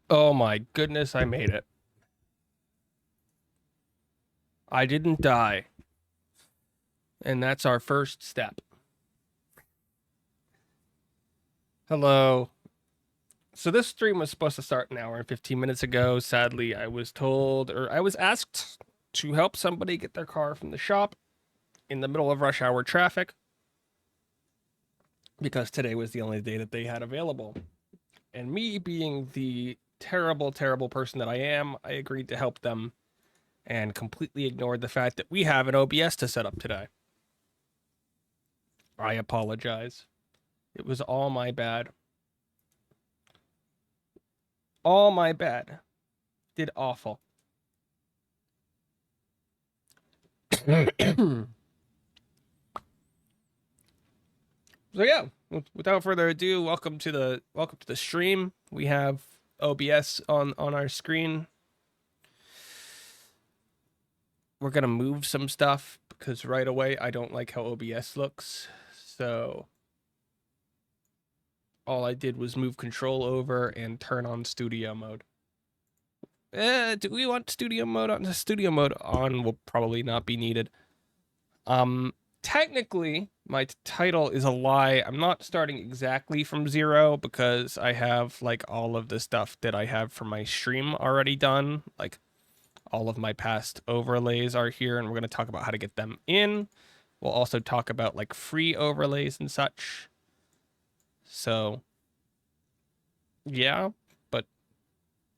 Oh my goodness, I made it. I didn't die. And that's our first step. Hello. So this stream was supposed to start an hour and 15 minutes ago. Sadly, I was told, or I was asked to help somebody get their car from the shop in the middle of rush hour traffic because today was the only day that they had available. And me being the terrible, terrible person that I am, I agreed to help them and completely ignored the fact that we have an OBS to set up today. I apologize. It was all my bad. All my bad. Did awful. So yeah, without further ado, welcome to the stream. We have OBS on our screen. We're gonna move some stuff because right away I don't like how OBS looks. So all I did was move control over and turn on studio mode. Do we want studio mode on? The studio mode on will probably not be needed. Technically, my title is a lie. I'm not starting exactly from zero because I have like all of the stuff that I have for my stream already done. Like all of my past overlays are here, and we're going to talk about how to get them in. We'll also talk about like free overlays and such. So, yeah, but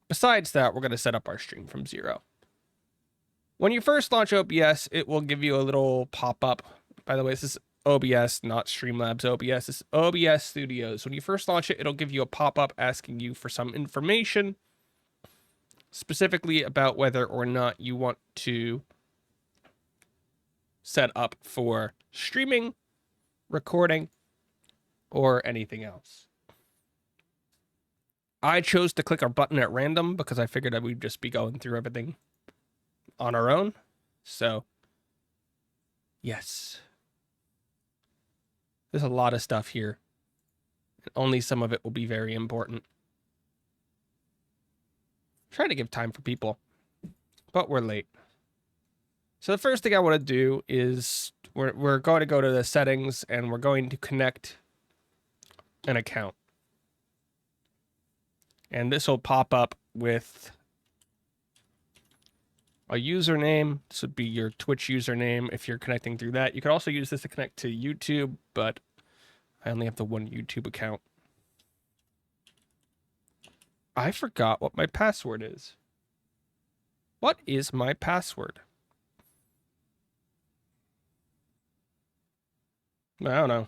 besides that, we're going to set up our stream from zero. When you first launch OBS, it will give you a little pop-up. By the way, this is OBS, not Streamlabs OBS. This is OBS Studios. When you first launch it, it'll give you a pop-up asking you for some information, specifically about whether or not you want to set up for streaming, recording, or anything else. I chose to click our button at random because I figured that we'd just be going through everything on our own. So, yes. There's a lot of stuff here. Only some of it will be very important. Try to give time for people, but we're late. So the first thing I want to do is we're going to go to the settings and we're going to connect an account. And this will pop up with a username. This would be your Twitch username if you're connecting through that. You could also use this to connect to YouTube, but I only have the one YouTube account. I forgot what my password is. What is my password? I don't know.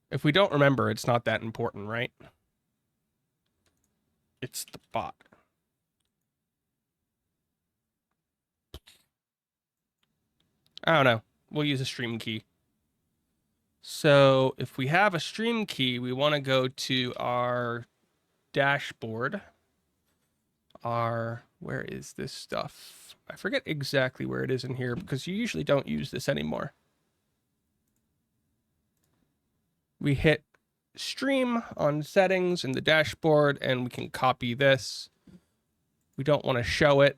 If we don't remember, it's not that important, right? It's the bot. I don't know. We'll use a stream key. So if we have a stream key, we want to go to our dashboard. Where is this stuff? I forget exactly where it is in here because you usually don't use this anymore. We hit stream on settings in the dashboard and we can copy this. We don't want to show it.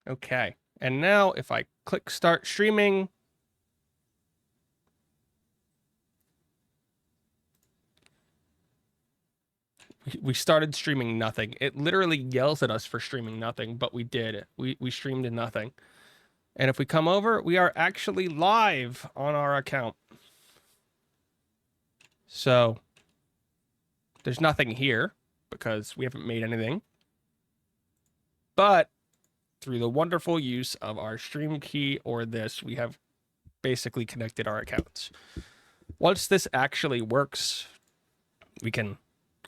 Okay. And now if I click start streaming, we started streaming nothing. It literally yells at us for streaming nothing, but we did. We streamed nothing. And if we come over, we are actually live on our account. So there's nothing here because we haven't made anything. But through the wonderful use of our stream key or this, we have basically connected our accounts. Once this actually works, we can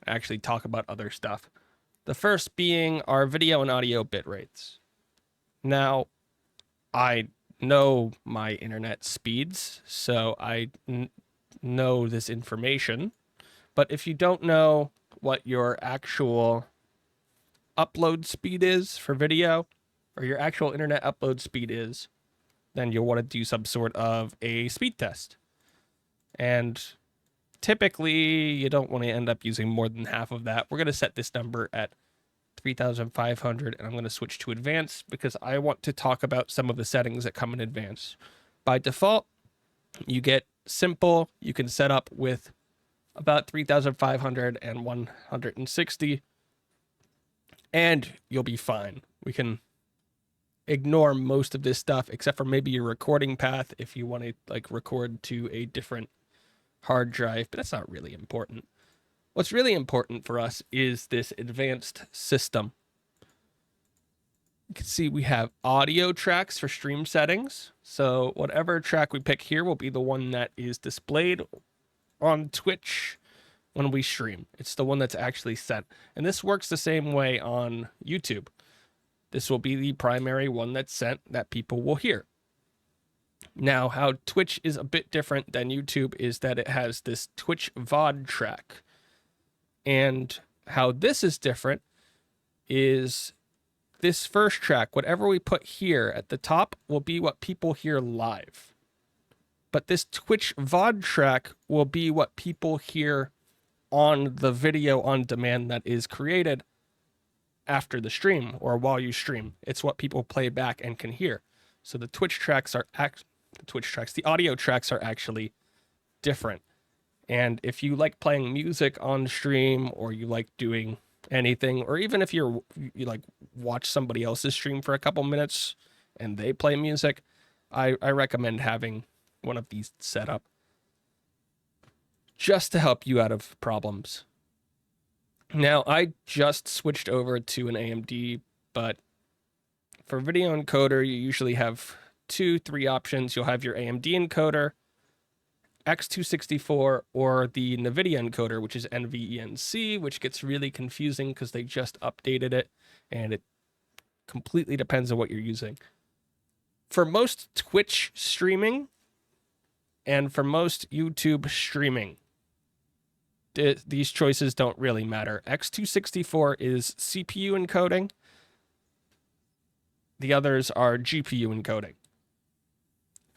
actually talk about other stuff. The first being our video and audio bit rates. Now, I know my internet speeds, so I know this information. But if you don't know what your actual upload speed is for video, or your actual internet upload speed is, then you'll want to do some sort of a speed test. And typically, you don't want to end up using more than half of that. We're going to set this number at 3,500, and I'm going to switch to advanced because I want to talk about some of the settings that come in advanced. By default, you get simple. You can set up with about 3,500 and 160, and you'll be fine. We can ignore most of this stuff except for maybe your recording path if you want to like record to a different hard drive, but that's not really important. What's really important for us is this advanced system. You can see we have audio tracks for stream settings. So whatever track we pick here will be the one that is displayed on Twitch when we stream. It's the one that's actually set. And this works the same way on YouTube. This will be the primary one that's sent that people will hear. Now, how Twitch is a bit different than YouTube is that it has this Twitch VOD track. And how this is different is this first track, whatever we put here at the top, will be what people hear live. But this Twitch VOD track will be what people hear on the video on demand that is created after the stream or while you stream. It's what people play back and can hear. So the Twitch tracks are the audio tracks are actually different. And if you like playing music on stream, or you like doing anything, or even if you like watch somebody else's stream for a couple minutes and they play music, I recommend having one of these set up just to help you out of problems. Now, I just switched over to an AMD, but for video encoder, you usually have 2-3 options. You'll have your AMD encoder, X264, or the NVIDIA encoder, which is NVENC, which gets really confusing because they just updated it, and it completely depends on what you're using. For most Twitch streaming and for most YouTube streaming, these choices don't really matter. X264 is CPU encoding. The others are GPU encoding.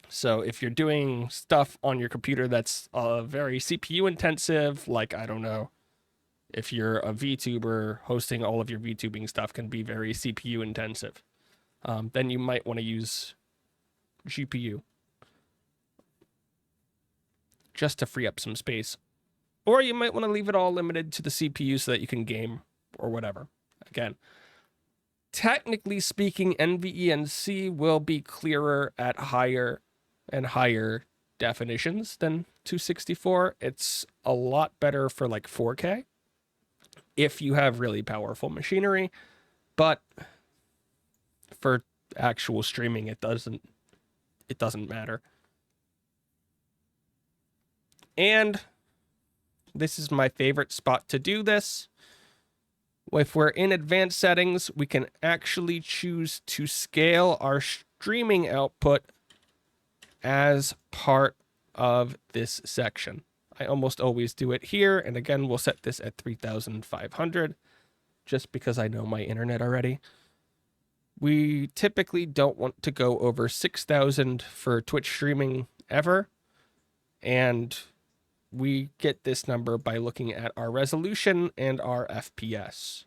So if you're doing stuff on your computer that's very CPU intensive, like, I don't know, if you're a VTuber, hosting all of your VTubing stuff can be very CPU intensive. Then you might want to use GPU just to free up some space. Or you might want to leave it all limited to the CPU so that you can game or whatever. Again, technically speaking, NVENC will be clearer at higher and higher definitions than 264. It's a lot better for like 4K if you have really powerful machinery, but for actual streaming, it doesn't matter. And this is my favorite spot to do this. If we're in advanced settings, we can actually choose to scale our streaming output as part of this section. I almost always do it here. And again, we'll set this at 3,500 just because I know my internet already. We typically don't want to go over 6,000 for Twitch streaming ever. And we get this number by looking at our resolution and our FPS.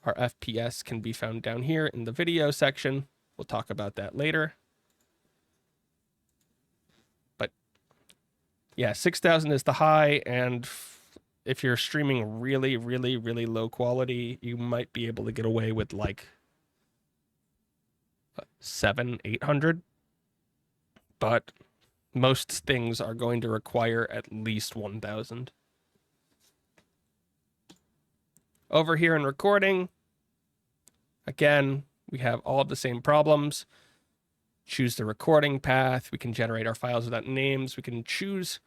Our FPS can be found down here in the video section. We'll talk about that later. But yeah, 6,000 is the high, and if you're streaming really, really, really low quality, you might be able to get away with like 700-800. But most things are going to require at least 1,000. Over here in recording, again, we have all of the same problems. Choose the recording path. We can generate our files without names. We can choose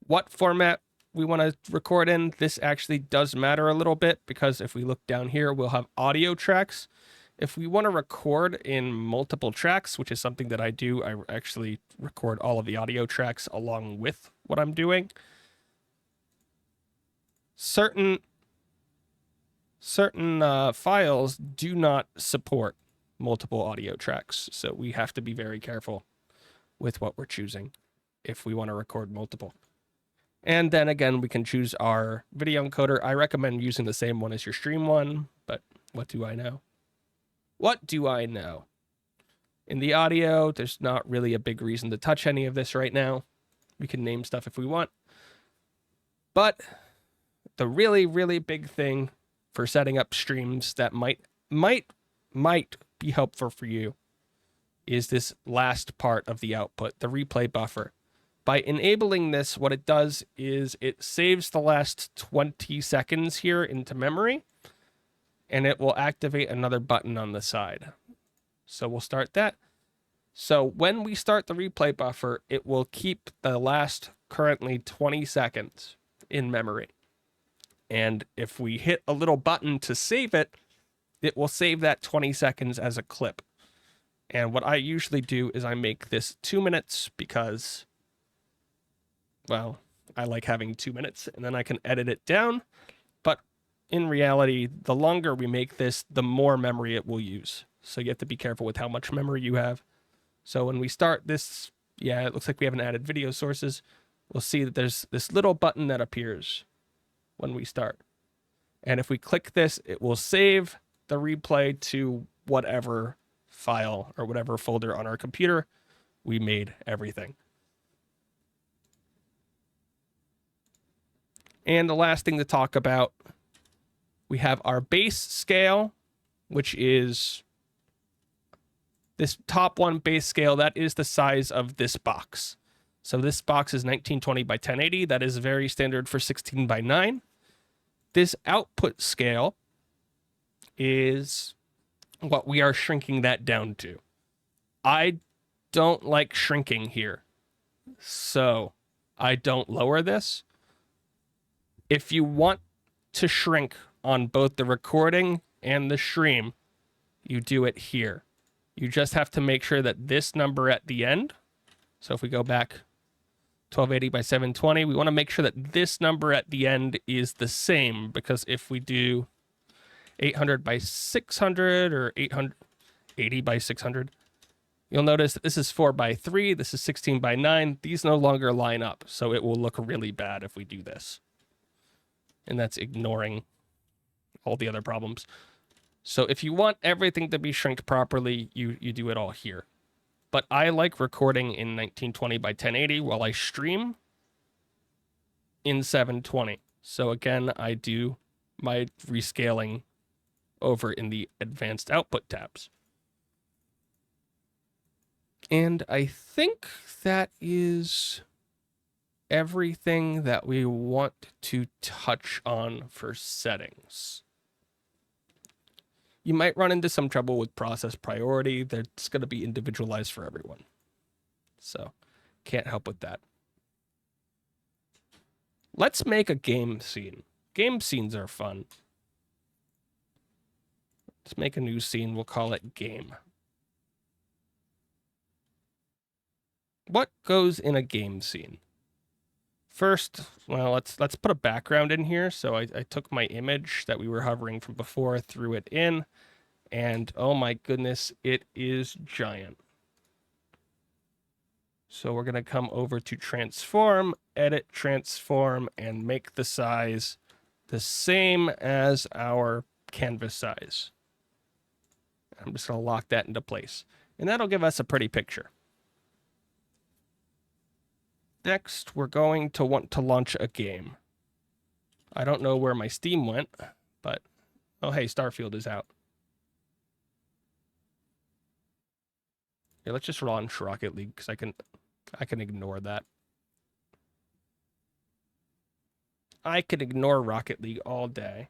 what format we want to record in. This actually does matter a little bit because if we look down here, we'll have audio tracks. If we want to record in multiple tracks, which is something that I do, I actually record all of the audio tracks along with what I'm doing. Certain files do not support multiple audio tracks. So we have to be very careful with what we're choosing if we want to record multiple. And then again, we can choose our video encoder. I recommend using the same one as your stream one, but what do I know? What do I know? In the audio, there's not really a big reason to touch any of this right now. We can name stuff if we want. But the really, really big thing for setting up streams that might be helpful for you is this last part of the output, the replay buffer. By enabling this, what it does is it saves the last 20 seconds here into memory, and it will activate another button on the side. So we'll start that. So when we start the replay buffer, it will keep the last currently 20 seconds in memory. And if we hit a little button to save it, it will save that 20 seconds as a clip. And what I usually do is I make this 2 minutes because, well, I like having 2 minutes and then I can edit it down. But in reality, the longer we make this, the more memory it will use. So you have to be careful with how much memory you have. So when we start this, yeah, it looks like we haven't added video sources. We'll see that there's this little button that appears when we start. And if we click this, it will save the replay to whatever file or whatever folder on our computer we made everything. And the last thing to talk about, we have our base scale, which is this top one base scale. That is the size of this box. So this box is 1920 by 1080. That is very standard for 16 by 9. This output scale is what we are shrinking that down to. I don't like shrinking here, so I don't lower this. If you want to shrink on both the recording and the stream, you do it here. You just have to make sure that this number at the end, so if we go back 1280 by 720, we want to make sure that this number at the end is the same, because if we do 800 by 600 or 880 by 600, you'll notice that this is 4 by 3, this is 16 by 9. These no longer line up, so it will look really bad if we do this. And that's ignoring all the other problems. So if you want everything to be shrinked properly, you do it all here. But I like recording in 1920 by 1080 while I stream in 720. So again, I do my rescaling over in the advanced output tabs. And I think that is everything that we want to touch on for settings. You might run into some trouble with process priority. That's going to be individualized for everyone. So can't help with that. Let's make a game scene. Game scenes are fun. Let's make a new scene. We'll call it game. What goes in a game scene? First, well, let's put a background in here. So I took my image that we were hovering from before, threw it in, and oh my goodness, it is giant. So we're going to come over to transform, edit transform, and make the size the same as our canvas size. I'm just going to lock that into place. And that'll give us a pretty picture. Next, we're going to want to launch a game. I don't know where my Steam went, but oh hey, Starfield is out. Here, let's just launch Rocket League because I can ignore that. I can ignore Rocket League all day.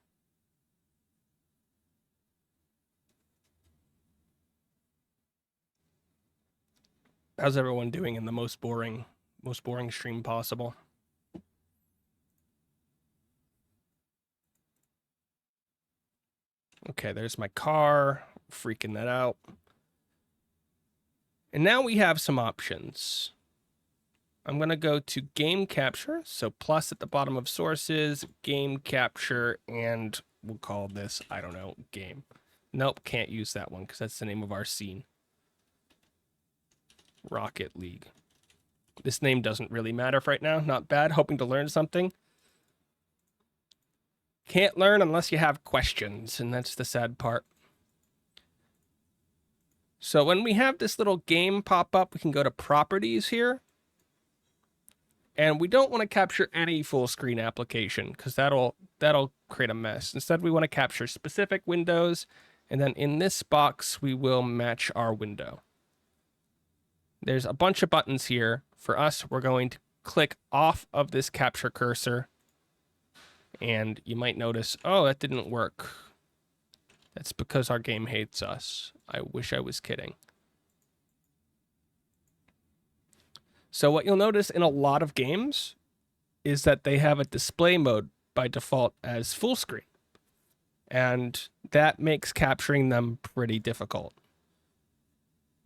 How's everyone doing in the most boring stream possible? Okay, there's my car, freaking that out. And now we have some options. I'm going to go to game capture. So plus at the bottom of sources, game capture, and we'll call this, I don't know, game. Nope, can't use that one because that's the name of our scene. Rocket League. This name doesn't really matter right now. Not bad. Hoping to learn something. Can't learn unless you have questions, and that's the sad part. So when we have this little game pop up, we can go to properties here. And we don't want to capture any full screen application because that'll create a mess. Instead, we want to capture specific windows. And then in this box, we will match our window. There's a bunch of buttons here. For us, we're going to click off of this capture cursor. And you might notice, oh, that didn't work. That's because our game hates us. I wish I was kidding. So what you'll notice in a lot of games is that they have a display mode by default as full screen. And that makes capturing them pretty difficult.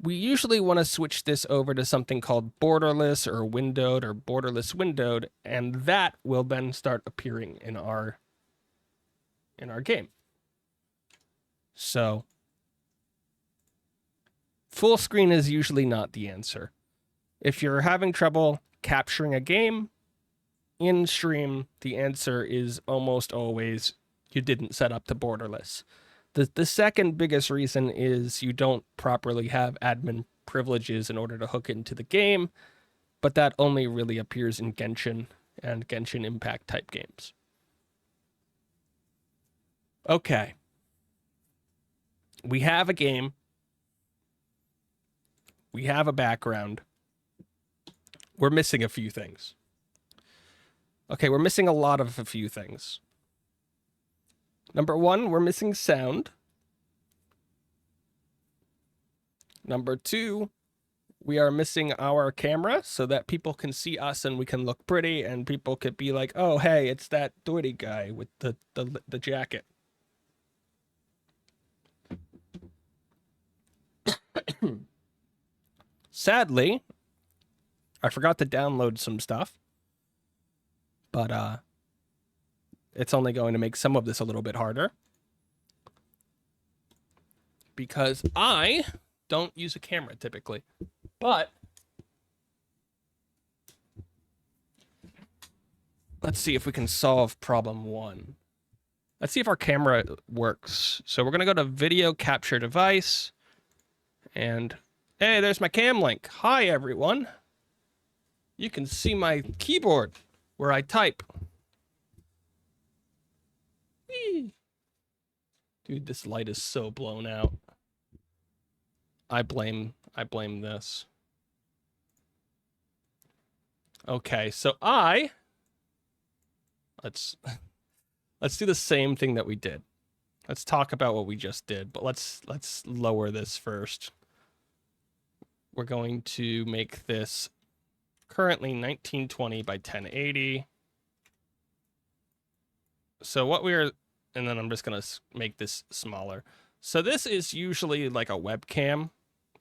We usually want to switch this over to something called borderless or windowed or borderless windowed, and that will then start appearing in our game. So full screen is usually not the answer. If you're having trouble capturing a game in stream, the answer is almost always you didn't set up the borderless. The second biggest reason is you don't properly have admin privileges in order to hook into the game, but that only really appears in Genshin and Genshin Impact type games. Okay. We have a game. We have a background. We're missing a few things. Okay, we're missing a few things. Number one, we're missing sound. Number two, we are missing our camera so that people can see us and we can look pretty and people could be like, oh, hey, it's that Doherty guy with the jacket. Sadly, I forgot to download some stuff, but it's only going to make some of this a little bit harder because I don't use a camera typically, but let's see if we can solve problem one. Let's see if our camera works. So we're going to go to video capture device and hey, there's my cam link. Hi, everyone. You can see my keyboard where I type. Whee. Dude, this light is so blown out. I blame this. Okay, so let's do the same thing that we did. Let's talk about what we just did, but let's lower this first. We're going to make this currently 1920 by 1080. So and then I'm just going to make this smaller. So this is usually like a webcam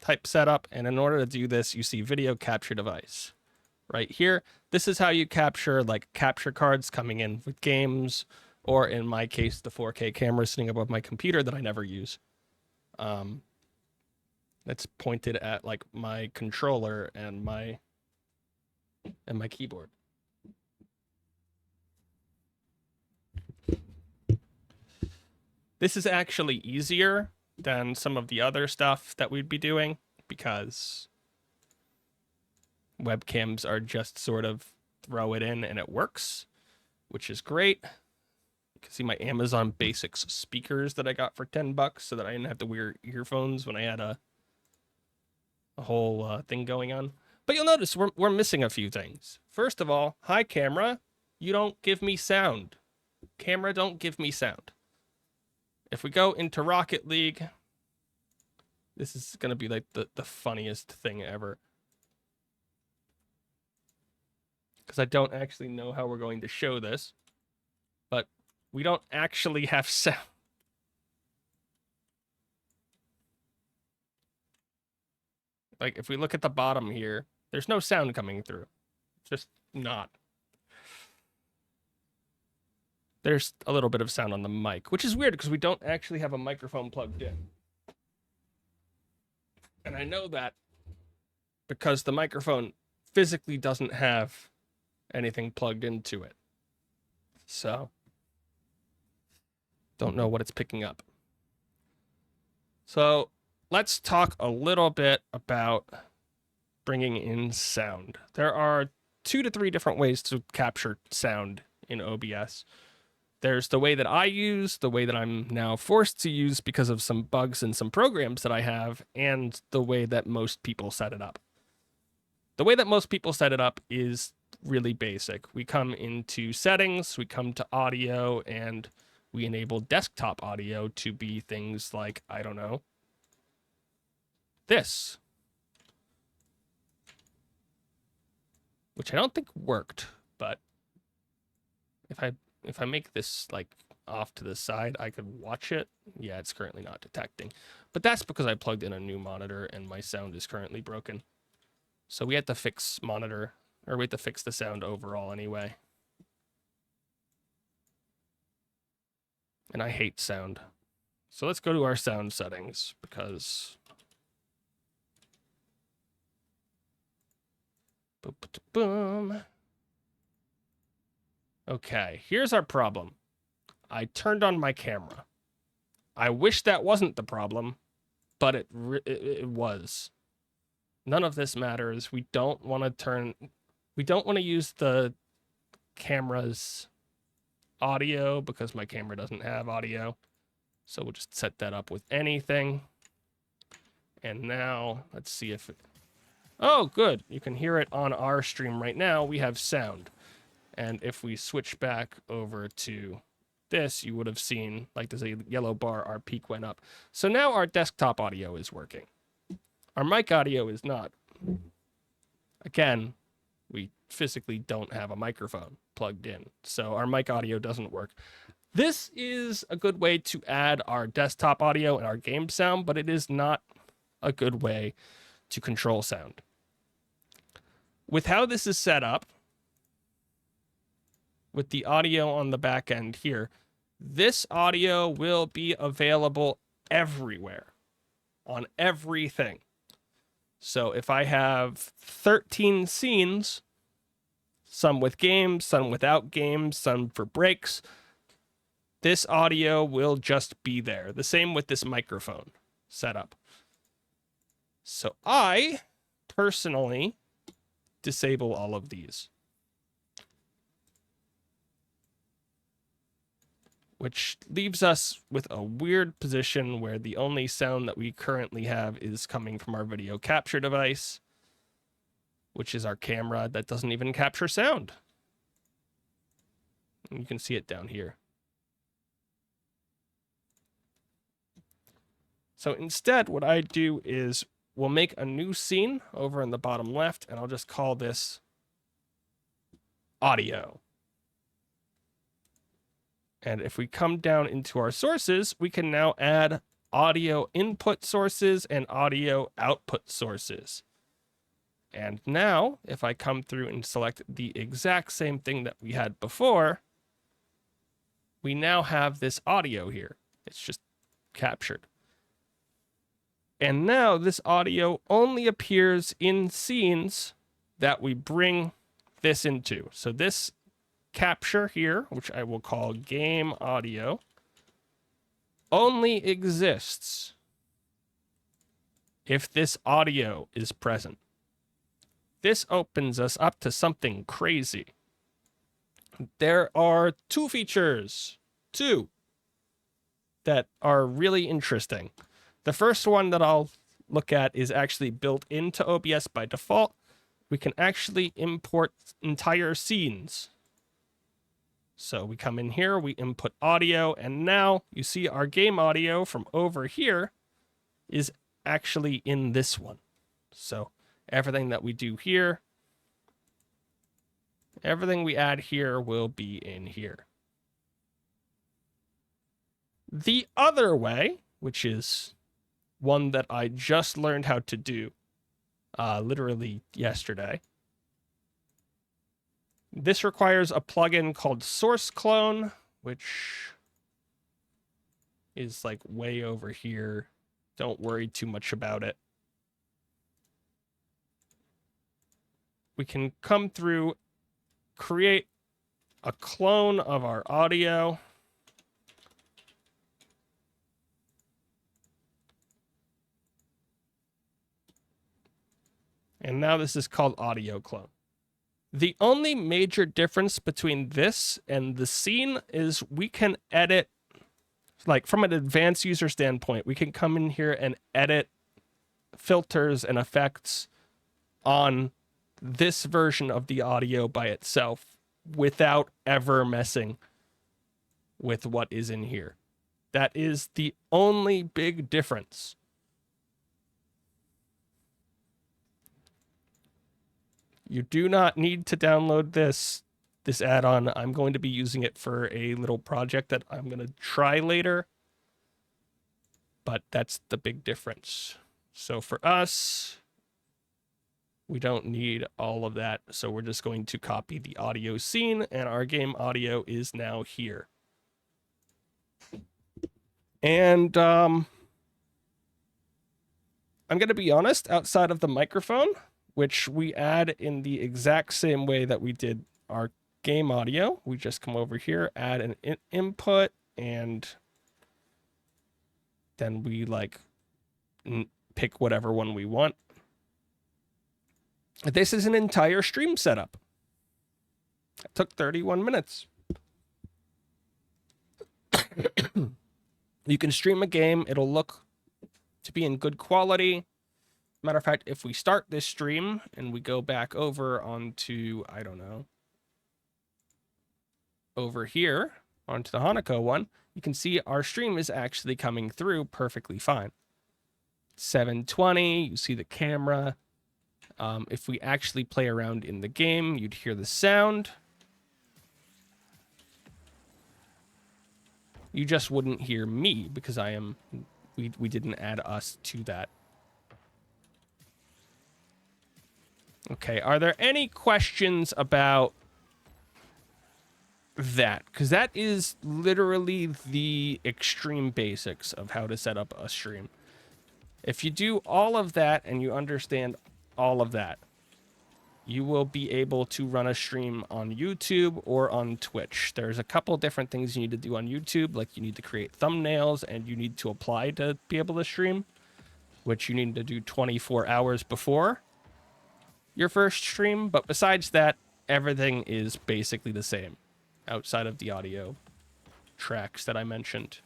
type setup. And in order to do this, you see video capture device right here. This is how you capture like capture cards coming in with games, or in my case, the 4K camera sitting above my computer that I never use. That's pointed at like my controller and my keyboard. This is actually easier than some of the other stuff that we'd be doing because webcams are just sort of throw it in and it works, which is great. You can see my Amazon Basics speakers that I got for $10 so that I didn't have to wear earphones when I had a whole thing going on. But you'll notice we're missing a few things. First of all, hi camera, you don't give me sound. Camera, don't give me sound. If we go into Rocket League, this is going to be like the funniest thing ever. Because I don't actually know how we're going to show this. But we don't actually have sound. Like, if we look at the bottom here, there's no sound coming through. Just not. there's a little bit of sound on the mic, which is weird because we don't actually have a microphone plugged in. And I know that because the microphone physically doesn't have anything plugged into it. So, don't know what it's picking up. So, let's talk a little bit about bringing in sound. There are 2 to 3 different ways to capture sound in OBS. There's the way that I use, the way that I'm now forced to use because of some bugs in some programs that I have, and the way that most people set it up. The way that most people set it up is really basic. We come into settings, we come to audio, and we enable desktop audio to be things like, I don't know, this. Which I don't think worked, but if I make this like off to the side, I could watch it. Yeah, it's currently not detecting. But that's because I plugged in a new monitor and my sound is currently broken. So we have to fix monitor, or we have to fix the sound overall anyway. And I hate sound. So let's go to our sound settings because boom. Okay, here's our problem. I turned on my camera. I wish that wasn't the problem, but it was. None of this matters. We don't want to use the camera's audio because my camera doesn't have audio. So we'll just set that up with anything. And now let's see if it, oh, good. You can hear it on our stream right now. We have sound. And if we switch back over to this, you would have seen, like there's a yellow bar, our peak went up. So now our desktop audio is working. Our mic audio is not. Again, we physically don't have a microphone plugged in, so our mic audio doesn't work. This is a good way to add our desktop audio and our game sound, but it is not a good way to control sound. With how this is set up, with the audio on the back end here, this audio will be available everywhere, on everything. So if I have 13 scenes, some with games, some without games, some for breaks, this audio will just be there. The same with this microphone setup. So I personally disable all of these, which leaves us with a weird position where the only sound that we currently have is coming from our video capture device, which is our camera that doesn't even capture sound. And you can see it down here. So instead, what I do is we'll make a new scene over in the bottom left, and I'll just call this audio. And if we come down into our sources, we can now add audio input sources and audio output sources. And now, if I come through and select the exact same thing that we had before, we now have this audio here. It's just captured. And now this audio only appears in scenes that we bring this into. So this capture here, which I will call game audio, only exists if this audio is present. This opens us up to something crazy. There are two features, that are really interesting. The first one that I'll look at is actually built into OBS by default. We can actually import entire scenes. So we come in here, we input audio, and now you see our game audio from over here is actually in this one. So everything that we do here, everything we add here will be in here. The other way, which is one that I just learned how to do literally yesterday, this requires a plugin called Source Clone, which is like way over here. Don't worry too much about it. We can come through, create a clone of our audio. And now this is called audio clone. The only major difference between this and the scene is we can edit, like from an advanced user standpoint, we can come in here and edit filters and effects on this version of the audio by itself without ever messing with what is in here. That is the only big difference. You do not need to download this add-on. I'm going to be using it for a little project that I'm going to try later. But that's the big difference. So for us, we don't need all of that. So we're just going to copy the audio scene, and our game audio is now here. And I'm going to be honest, outside of the microphone, which we add in the exact same way that we did our game audio. We just come over here, add an input, and then we like pick whatever one we want. This is an entire stream setup. It took 31 minutes. You can stream a game. It'll look to be in good quality. Matter of fact, if we start this stream and we go back over onto, I don't know, over here onto the Hanako one, you can see our stream is actually coming through perfectly fine. 720, you see the camera. If we actually play around in the game, you'd hear the sound. You just wouldn't hear me because we didn't add us to that. Okay, are there any questions about that? Because that is literally the extreme basics of how to set up a stream. If you do all of that and you understand all of that, you will be able to run a stream on YouTube or on Twitch. There's a couple different things you need to do on YouTube, like you need to create thumbnails and you need to apply to be able to stream, which you need to do 24 hours before your first stream. But besides that, everything is basically the same outside of the audio tracks that I mentioned.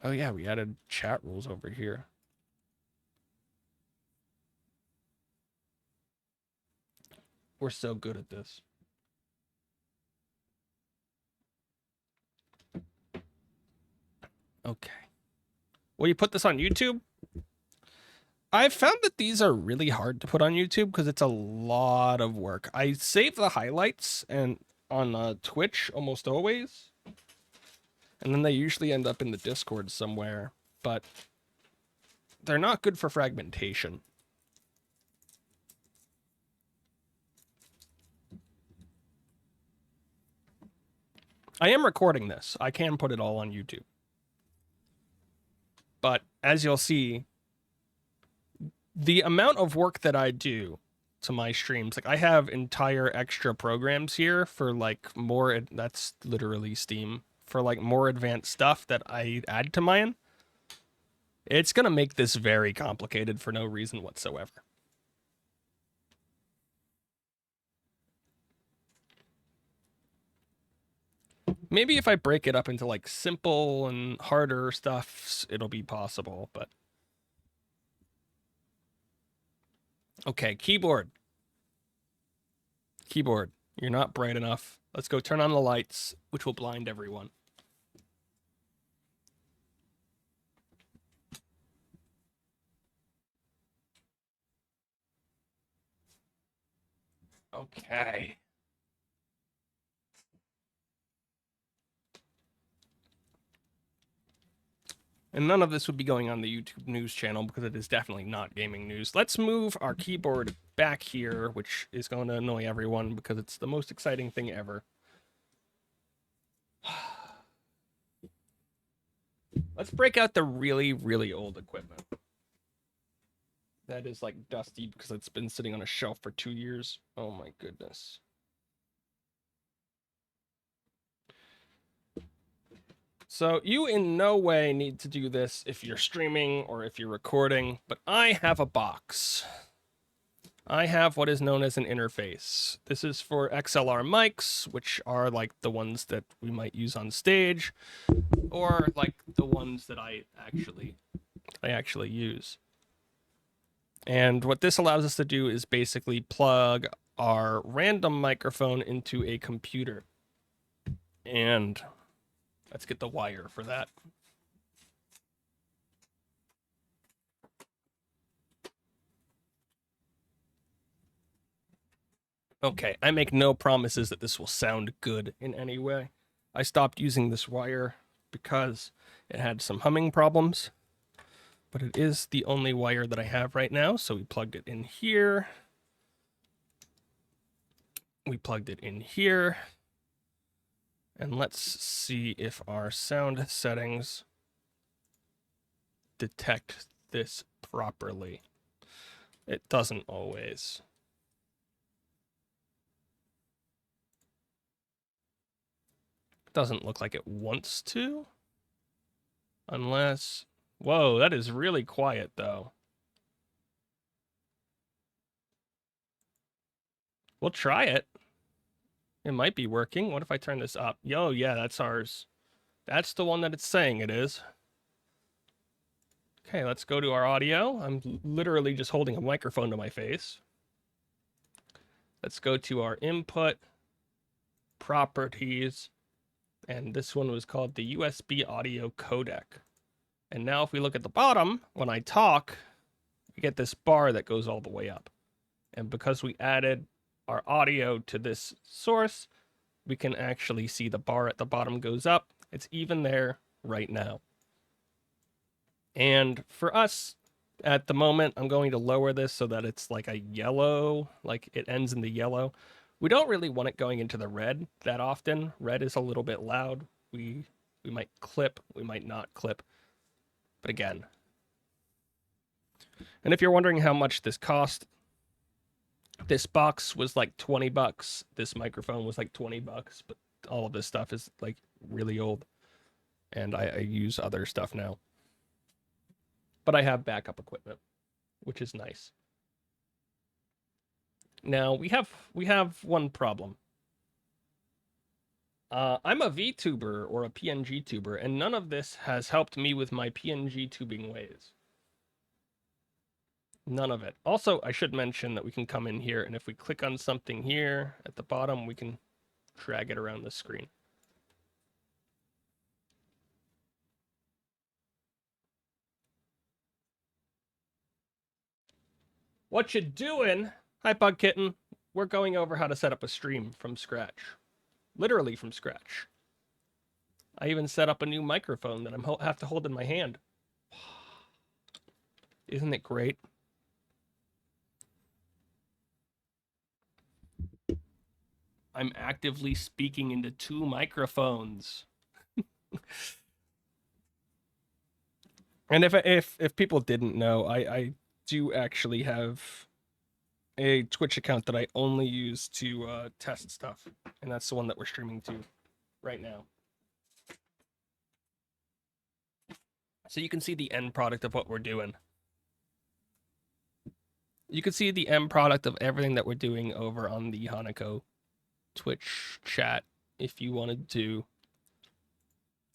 Oh yeah, we added chat rules over here. We're so good at this. Okay. Will you put this on YouTube? I've found that these are really hard to put on YouTube because it's a lot of work. I save the highlights and on Twitch almost always. And then they usually end up in the Discord somewhere, but they're not good for fragmentation. I am recording this. I can put it all on YouTube. But as you'll see, the amount of work that I do to my streams, like I have entire extra programs here for like more, that's literally Steam, for like more advanced stuff that I add to mine. It's going to make this very complicated for no reason whatsoever. Maybe if I break it up into like simple and harder stuff, it'll be possible, but okay, keyboard. Keyboard, you're not bright enough. Let's go turn on the lights, which will blind everyone. Okay. And none of this would be going on the YouTube news channel because it is definitely not gaming news. Let's move our keyboard back here, which is going to annoy everyone because it's the most exciting thing ever. Let's break out the really, really old equipment. That is like dusty because it's been sitting on a shelf for 2 years. Oh my goodness. So you in no way need to do this if you're streaming or if you're recording, but I have a box. I have what is known as an interface. This is for XLR mics, which are like the ones that we might use on stage, or like the ones that I actually use. And what this allows us to do is basically plug our random microphone into a computer. And let's get the wire for that. Okay, I make no promises that this will sound good in any way. I stopped using this wire because it had some humming problems, but it is the only wire that I have right now, so we plugged it in here. We plugged it in here. And let's see if our sound settings detect this properly. It doesn't always. Doesn't look like it wants to. Unless... Whoa, that is really quiet, though. We'll try it. It might be working. What if I turn this up? Yo, yeah, that's ours. That's the one that it's saying it is. Okay, let's go to our audio. I'm literally just holding a microphone to my face. Let's go to our input, properties, and this one was called the USB audio codec. And now if we look at the bottom, when I talk, we get this bar that goes all the way up. And because we added our audio to this source, we can actually see the bar at the bottom goes up. It's even there right now. And for us, at the moment, I'm going to lower this so that it's like a yellow, like it ends in the yellow. We don't really want it going into the red that often. Red is a little bit loud. We might clip, we might not clip. But again. And if you're wondering how much this cost, this box was like 20 bucks. This microphone was like 20 bucks, but all of this stuff is like really old. And I use other stuff now. But I have backup equipment, which is nice. Now we have one problem. I'm a VTuber or a PNG tuber, and none of this has helped me with my PNG tubing ways. None of it. Also, I should mention that we can come in here, and if we click on something here at the bottom, we can drag it around the screen. What you doing? Hi, Bug Kitten. We're going over how to set up a stream from scratch. Literally from scratch. I even set up a new microphone that I have to hold in my hand. Isn't it great? I'm actively speaking into 2 microphones. And if people didn't know, I do actually have a Twitch account that I only use to test stuff, and that's the one that we're streaming to right now. So you can see the end product of what we're doing. You can see the end product of everything that we're doing over on the Hanako Twitch chat if you wanted to.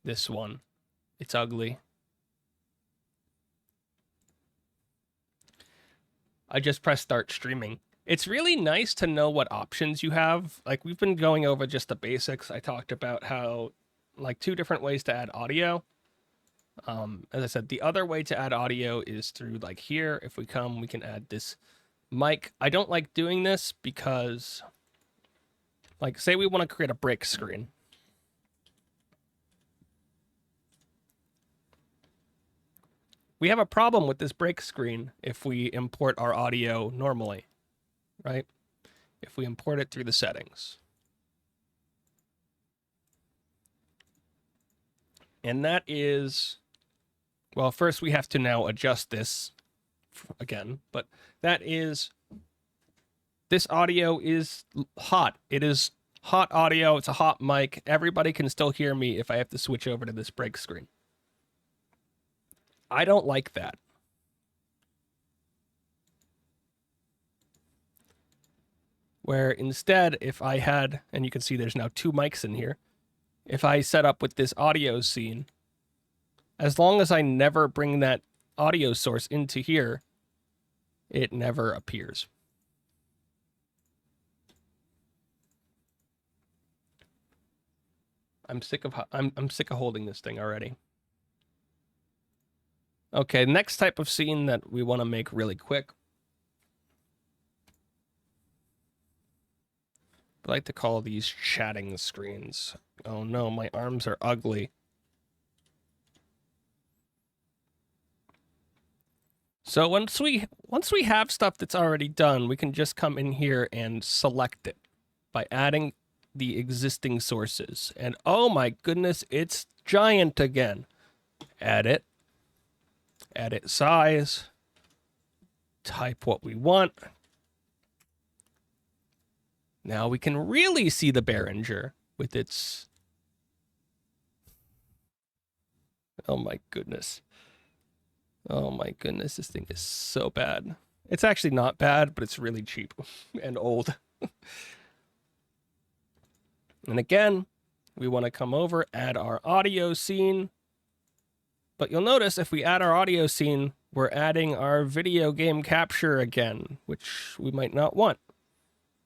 This one. It's ugly. I just pressed start streaming. It's really nice to know what options you have. Like, we've been going over just the basics. I talked about how, like, 2 different ways to add audio. As I said, the other way to add audio is through, like, here. If we come, we can add this mic. I don't like doing this because, like, say we want to create a break screen. we have a problem with this break screen if we import our audio normally, right? If we import it through the settings. And that is, well, first we have to now adjust this again, but that is, this audio is hot. It is hot audio. It's a hot mic. Everybody can still hear me if I have to switch over to this break screen. I don't like that. Where instead, if I had, and you can see there's now 2 mics in here, if I set up with this audio scene, as long as I never bring that audio source into here, it never appears. I'm sick of holding this thing already. Okay, next type of scene that we want to make really quick. I like to call these chatting screens. Oh no, my arms are ugly. So once we have stuff that's already done, we can just come in here and select it by adding the existing sources. And oh my goodness, it's giant again. Edit size, type what we want. Now we can really see the Behringer with its, oh my goodness. Oh my goodness, this thing is so bad. It's actually not bad, but it's really cheap and old. And again, we want to come over, add our audio scene. But you'll notice if we add our audio scene, we're adding our video game capture again, which we might not want.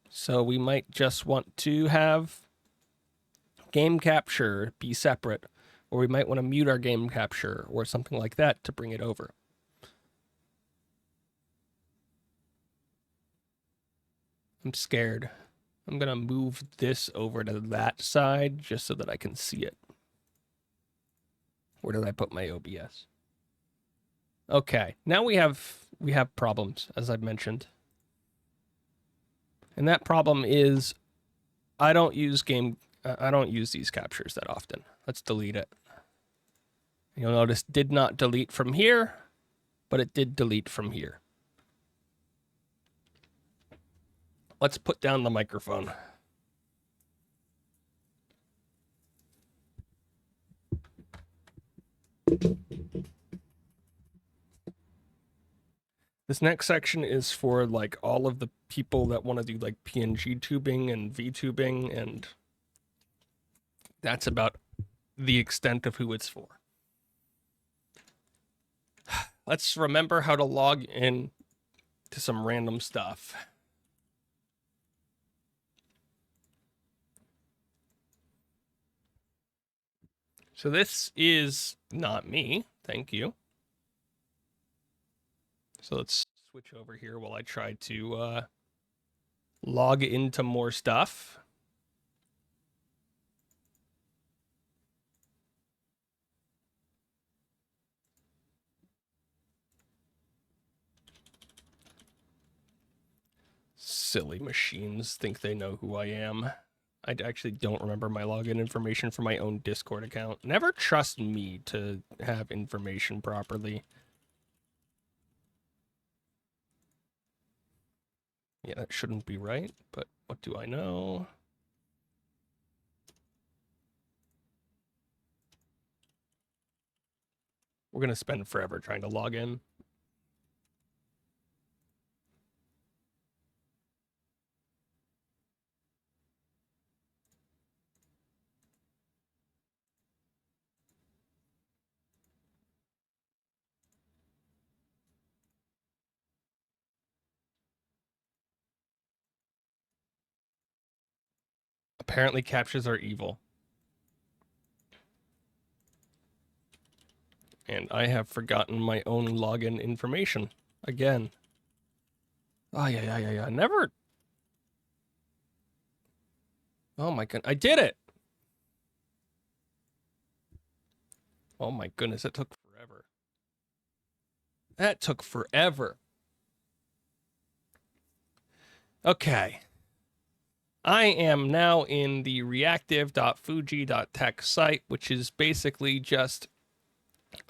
So we might just want to have game capture be separate, or we might want to mute our game capture or something like that to bring it over. I'm scared. I'm going to move this over to that side just so that I can see it. Where did I put my OBS? Okay, now we have problems, as I've mentioned. And that problem is I don't use these captures that often. Let's delete it. You'll notice did not delete from here, but it did delete from here. Let's put down the microphone. This next section is for like all of the people that want to do like PNG tubing and VTubing, and that's about the extent of who it's for. Let's remember how to log in to some random stuff. So this is not me, thank you. So let's switch over here while I try to log into more stuff. Silly machines think they know who I am. I actually don't remember my login information for my own Discord account. Never trust me to have information properly. Yeah, that shouldn't be right, but what do I know? We're going to spend forever trying to log in. Apparently captures are evil. And I have forgotten my own login information again. Oh, yeah. Never. Oh my goodness. I did it. Oh my goodness. It took forever. That took forever. Okay. I am now in the reactive.fuji.tech site, which is basically just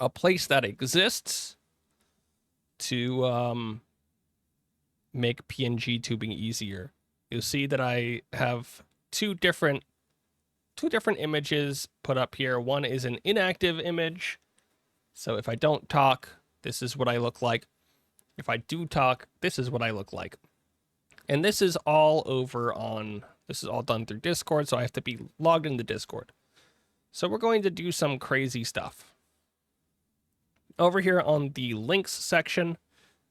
a place that exists to make PNG tubing easier. You'll see that I have two different images put up here. One is an inactive image. So if I don't talk, this is what I look like. If I do talk, this is what I look like. And this is all this is all done through Discord, so I have to be logged into Discord. So we're going to do some crazy stuff. Over here on the links section,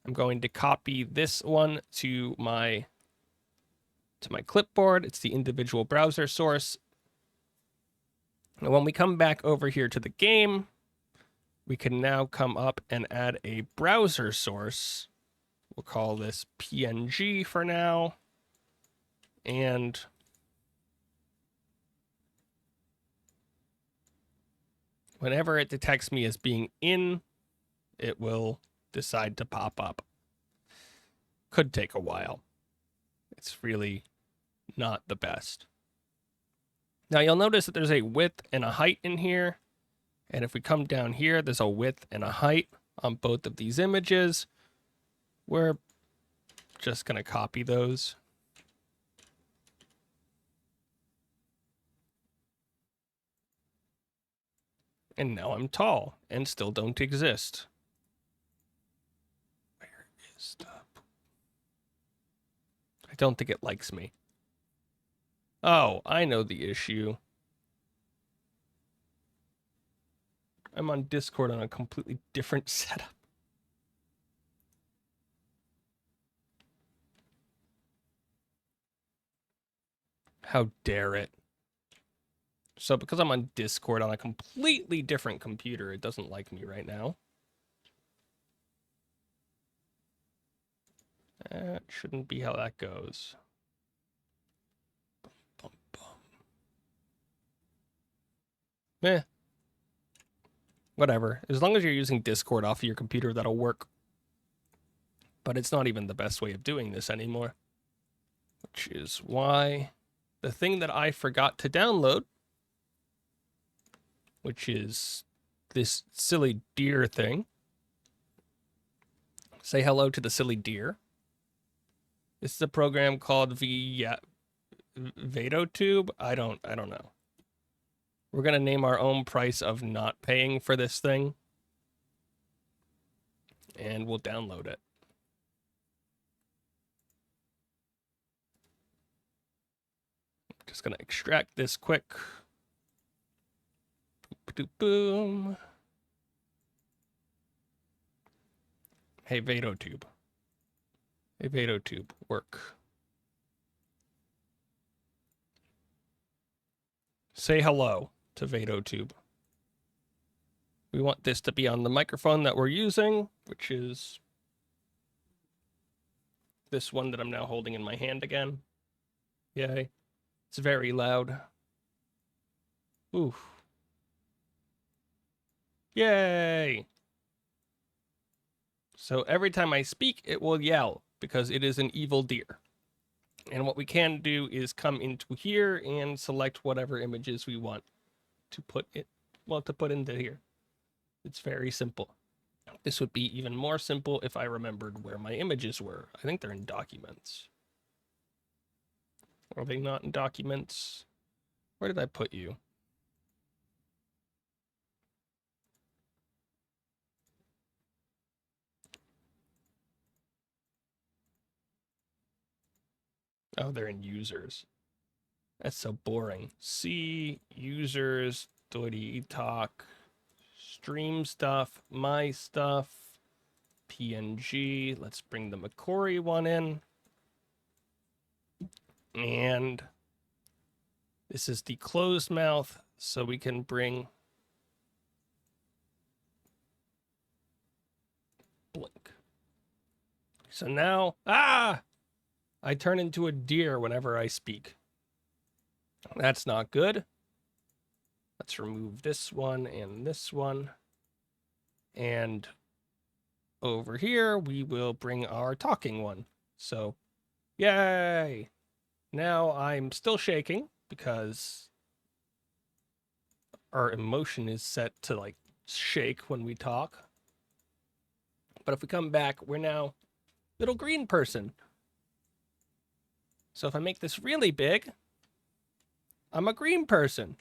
I'm going to copy this one to my clipboard. It's the individual browser source. And when we come back over here to the game, we can now come up and add a browser source. We'll call this PNG for now. And whenever it detects me as being in, it will decide to pop up. Could take a while. It's really not the best. Now you'll notice that there's a width and a height in here. And if we come down here, there's a width and a height on both of these images. We're just going to copy those. And now I'm tall and still don't exist. Where is the... I don't think it likes me. Oh, I know the issue. I'm on Discord on a completely different setup. How dare it? So because I'm on Discord on a completely different computer, it doesn't like me right now. That shouldn't be how that goes. Bum, bum, bum. Eh. Whatever. As long as you're using Discord off of your computer, that'll work. But it's not even the best way of doing this anymore. Which is why the thing that I forgot to download, which is this silly deer thing. Say hello to the silly deer. This is a program called VatoTube. I don't know. We're gonna name our own price of not paying for this thing, and we'll download it. Just gonna extract this quick. Boom. Hey, VatoTube. Hey, VatoTube, work. Say hello to VatoTube. We want this to be on the microphone that we're using, which is this one that I'm now holding in my hand again. Yay. It's very loud. Oof. Yay! So every time I speak, it will yell because it is an evil deer. And what we can do is come into here and select whatever images we want to put into here. It's very simple. This would be even more simple if I remembered where my images were. I think they're in documents. Are they not in documents? Where did I put you? Oh, they're in users. That's so boring. See, users, Doity talk, stream stuff, my stuff, PNG. Let's bring the Macquarie one in. And this is the closed mouth, so we can bring blink. So now, I turn into a deer whenever I speak. That's not good. Let's remove this one and this one. And over here, we will bring our talking one. So, yay! Now I'm still shaking because our emotion is set to like shake when we talk. But if we come back, we're now little green person. So if I make this really big, I'm a green person.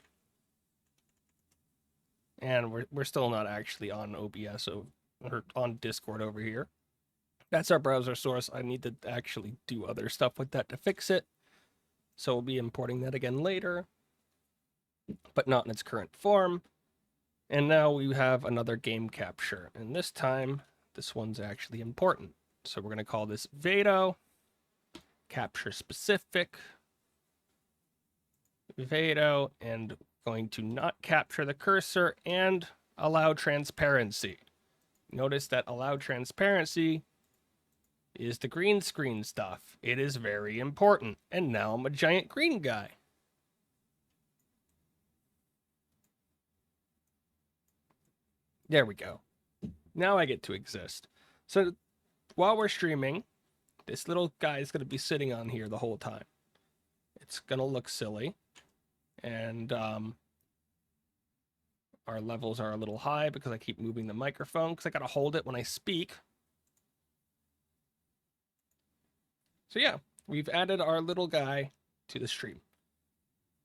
And we're still not actually on OBS or on Discord over here. That's our browser source. I need to actually do other stuff with that to fix it. So we'll be importing that again later, but not in its current form. And now we have another game capture. And this time, this one's actually important. So we're going to call this Vado, capture specific, Vado, and going to not capture the cursor and allow transparency. Notice that allow transparency is the green screen stuff. It is very important. And now I'm a giant green guy. There we go. Now I get to exist. So while we're streaming, this little guy is going to be sitting on here the whole time. It's going to look silly. And our levels are a little high because I keep moving the microphone because I got to hold it when I speak. So yeah, we've added our little guy to the stream.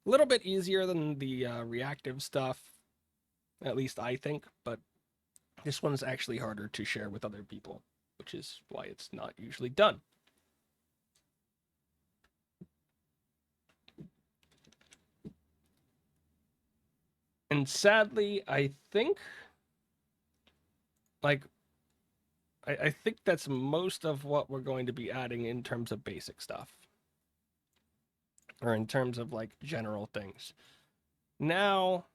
A little bit easier than the reactive stuff, at least I think, but this one's actually harder to share with other people, which is why it's not usually done. And sadly, I think, like, I think that's most of what we're going to be adding in terms of basic stuff. Or in terms of, like, general things. Now,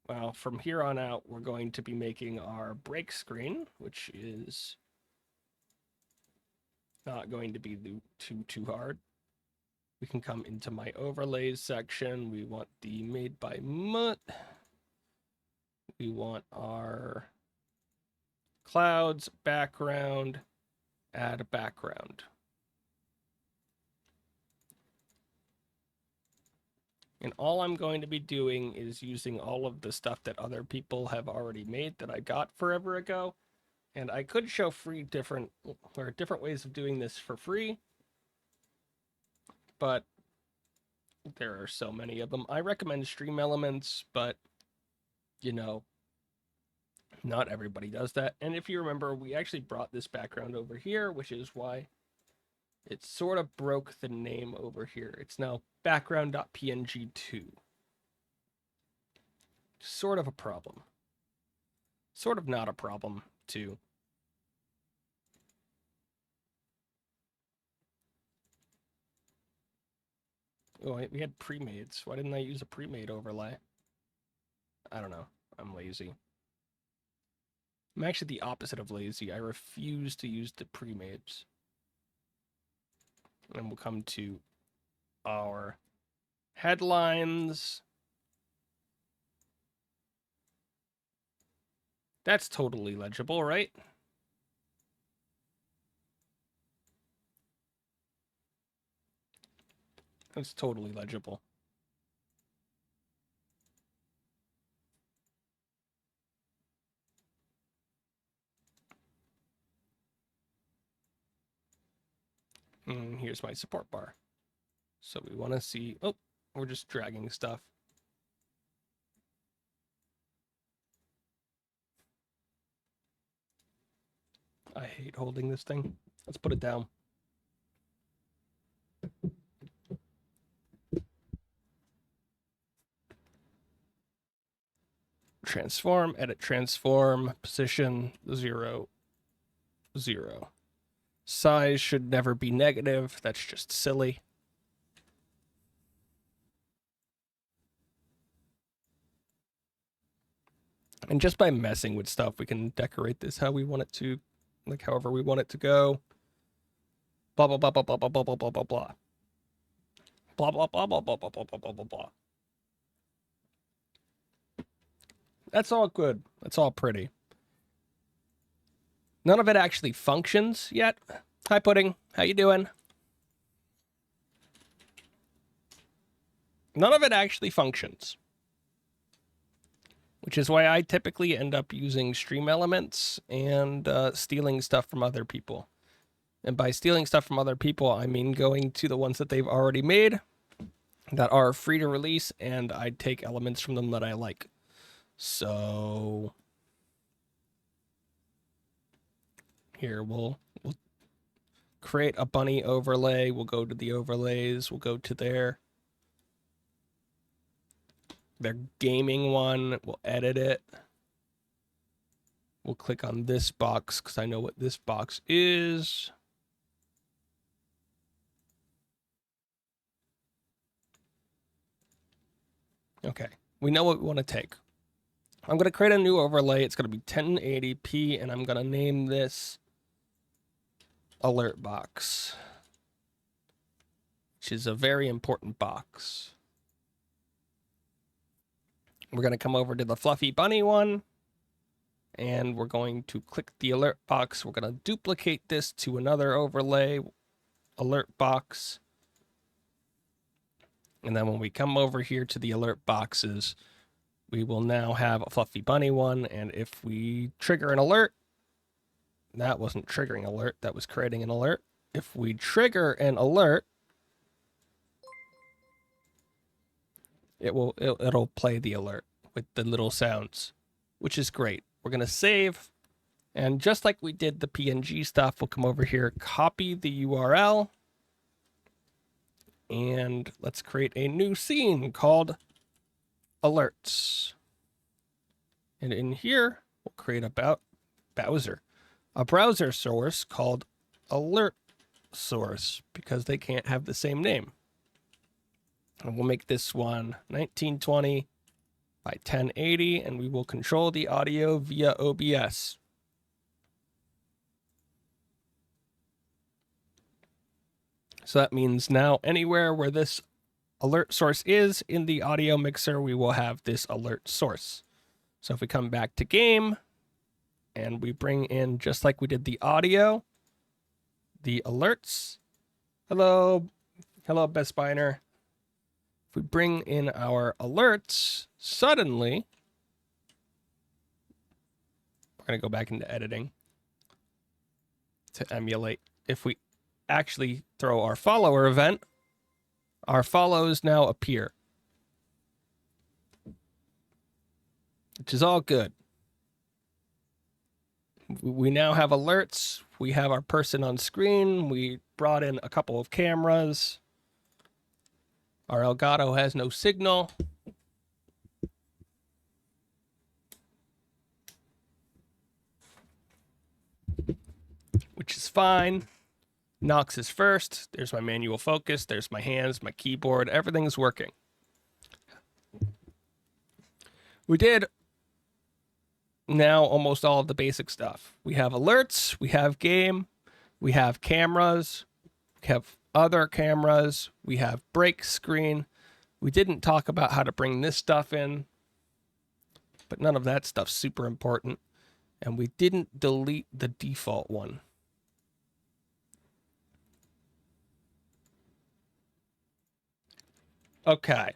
well, from here on out, we're going to be making our break screen, which is not going to be too hard. We can come into my overlays section. We want the made by Mutt. We want our clouds, background, add a background. And all I'm going to be doing is using all of the stuff that other people have already made that I got forever ago. And I could show different ways of doing this for free, but there are so many of them. I recommend Stream Elements, but you know, not everybody does that. And if you remember, we actually brought this background over here, which is why it sort of broke the name over here. It's now background.png2. Sort of a problem. Sort of not a problem, too. Oh, we had pre-mades. Why didn't I use a pre-made overlay? I don't know. I'm lazy. I'm actually the opposite of lazy. I refuse to use the pre-mades. And we'll come to our headlines. That's totally legible, right? That's totally legible. And here's my support bar. So we want to see, oh, we're just dragging stuff. I hate holding this thing. Let's put it down. Transform, edit transform, position 0, 0. Size should never be negative. That's just silly. And just by messing with stuff, we can decorate this how we want it to, like however we want it to go. Blah, blah, blah, blah, blah, blah, blah, blah, blah, blah, blah. Blah, blah, blah, blah, blah, blah, blah, blah, blah, blah, blah. That's all good. That's all pretty. None of it actually functions yet. Hi, Pudding. How you doing? None of it actually functions. Which is why I typically end up using Stream Elements and stealing stuff from other people. And by stealing stuff from other people, I mean going to the ones that they've already made that are free to release, and I take elements from them that I like. So here we'll create a bunny overlay. We'll go to the overlays. We'll go to their gaming one. We'll edit it. We'll click on this box because I know what this box is. Okay, we know what we want to take. I'm going to create a new overlay. It's going to be 1080p, and I'm going to name this alert box, which is a very important box. We're going to come over to the fluffy bunny one, and we're going to click the alert box. We're going to duplicate this to another overlay, alert box. And then when we come over here to the alert boxes, we will now have a fluffy bunny one. And if we trigger an alert, that wasn't triggering alert, that was creating an alert. If we trigger an alert, it'll play the alert with the little sounds, which is great. We're going to save. And just like we did the PNG stuff, we'll come over here, copy the URL. And let's create a new scene called alerts. And in here, we'll create a browser source called alert source because they can't have the same name. And we'll make this one 1920 by 1080, and we will control the audio via OBS. So that means now anywhere where this alert source is in the audio mixer, we will have this alert source. So if we come back to game and we bring in, just like we did the audio, the alerts. Hello, Best Biner. If we bring in our alerts, suddenly, we're going to go back into editing to emulate. If we actually throw our follower event, our follows now appear, which is all good. We now have alerts. We have our person on screen. We brought in a couple of cameras. Our Elgato has no signal. Which is fine. Nox is first. There's my manual focus. There's my hands, my keyboard. Everything's working. We did now almost all of the basic stuff. We have alerts. We have game. We have cameras. We have other cameras. We have break screen. We didn't talk about how to bring this stuff in, but none of that stuff's super important. And we didn't delete the default one. Okay.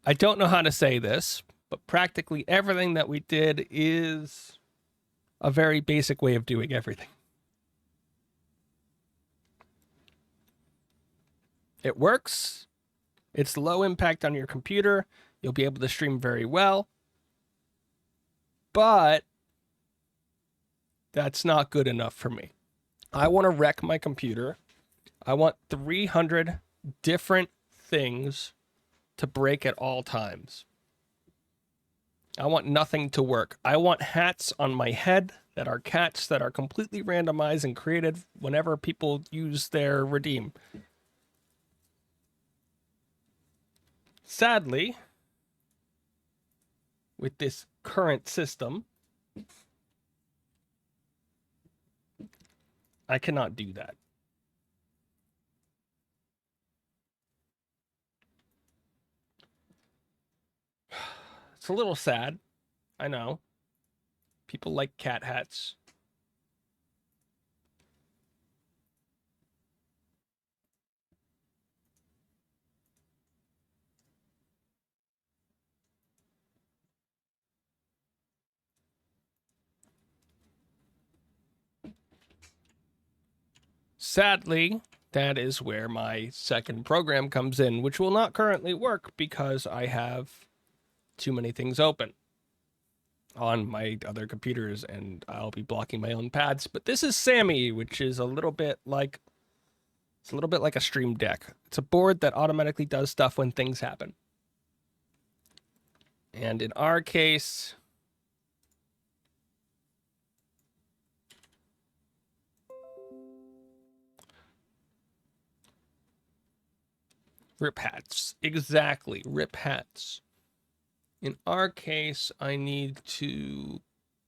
I don't know how to say this, but practically everything that we did is a very basic way of doing everything. It works. It's low impact on your computer. You'll be able to stream very well. But that's not good enough for me. I want to wreck my computer. I want 300 different things to break at all times. I want nothing to work. I want hats on my head that are cats that are completely randomized and created whenever people use their redeem. Sadly, with this current system, I cannot do that. It's a little sad, I know. People like cat hats. Sadly, that is where my second program comes in, which will not currently work because I have too many things open on my other computers and I'll be blocking my own pads. But this is Sammy, which is a little bit like a Stream Deck. It's a board that automatically does stuff when things happen. And in our case, rip hats. Exactly, rip hats. In our case, I need to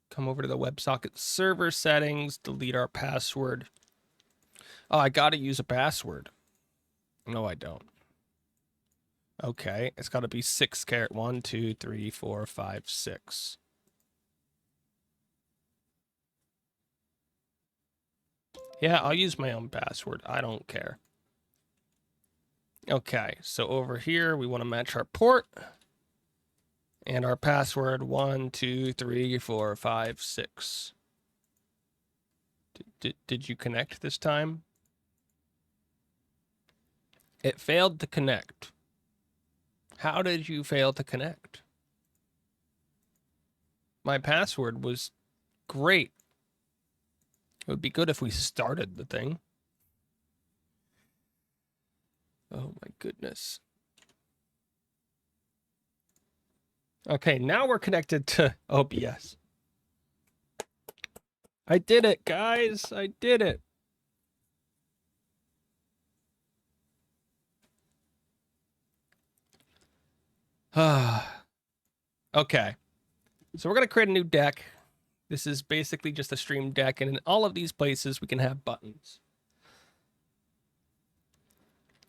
come over to the WebSocket server settings, delete our password. Oh, I gotta use a password. No, I don't. Okay, it's gotta be 6 carat 1, 2, 3, 4, 5, 6. Yeah, I'll use my own password. I don't care. Okay, so over here, we want to match our port. And our password, 1, 2, 3, 4, 5, 6. Did you connect this time? It failed to connect. How did you fail to connect? My password was great. It would be good if we started the thing. Oh my goodness. Okay, now we're connected to OBS. I did it, guys. I did it. Okay. So we're going to create a new deck. This is basically just a Stream Deck, and in all of these places, we can have buttons.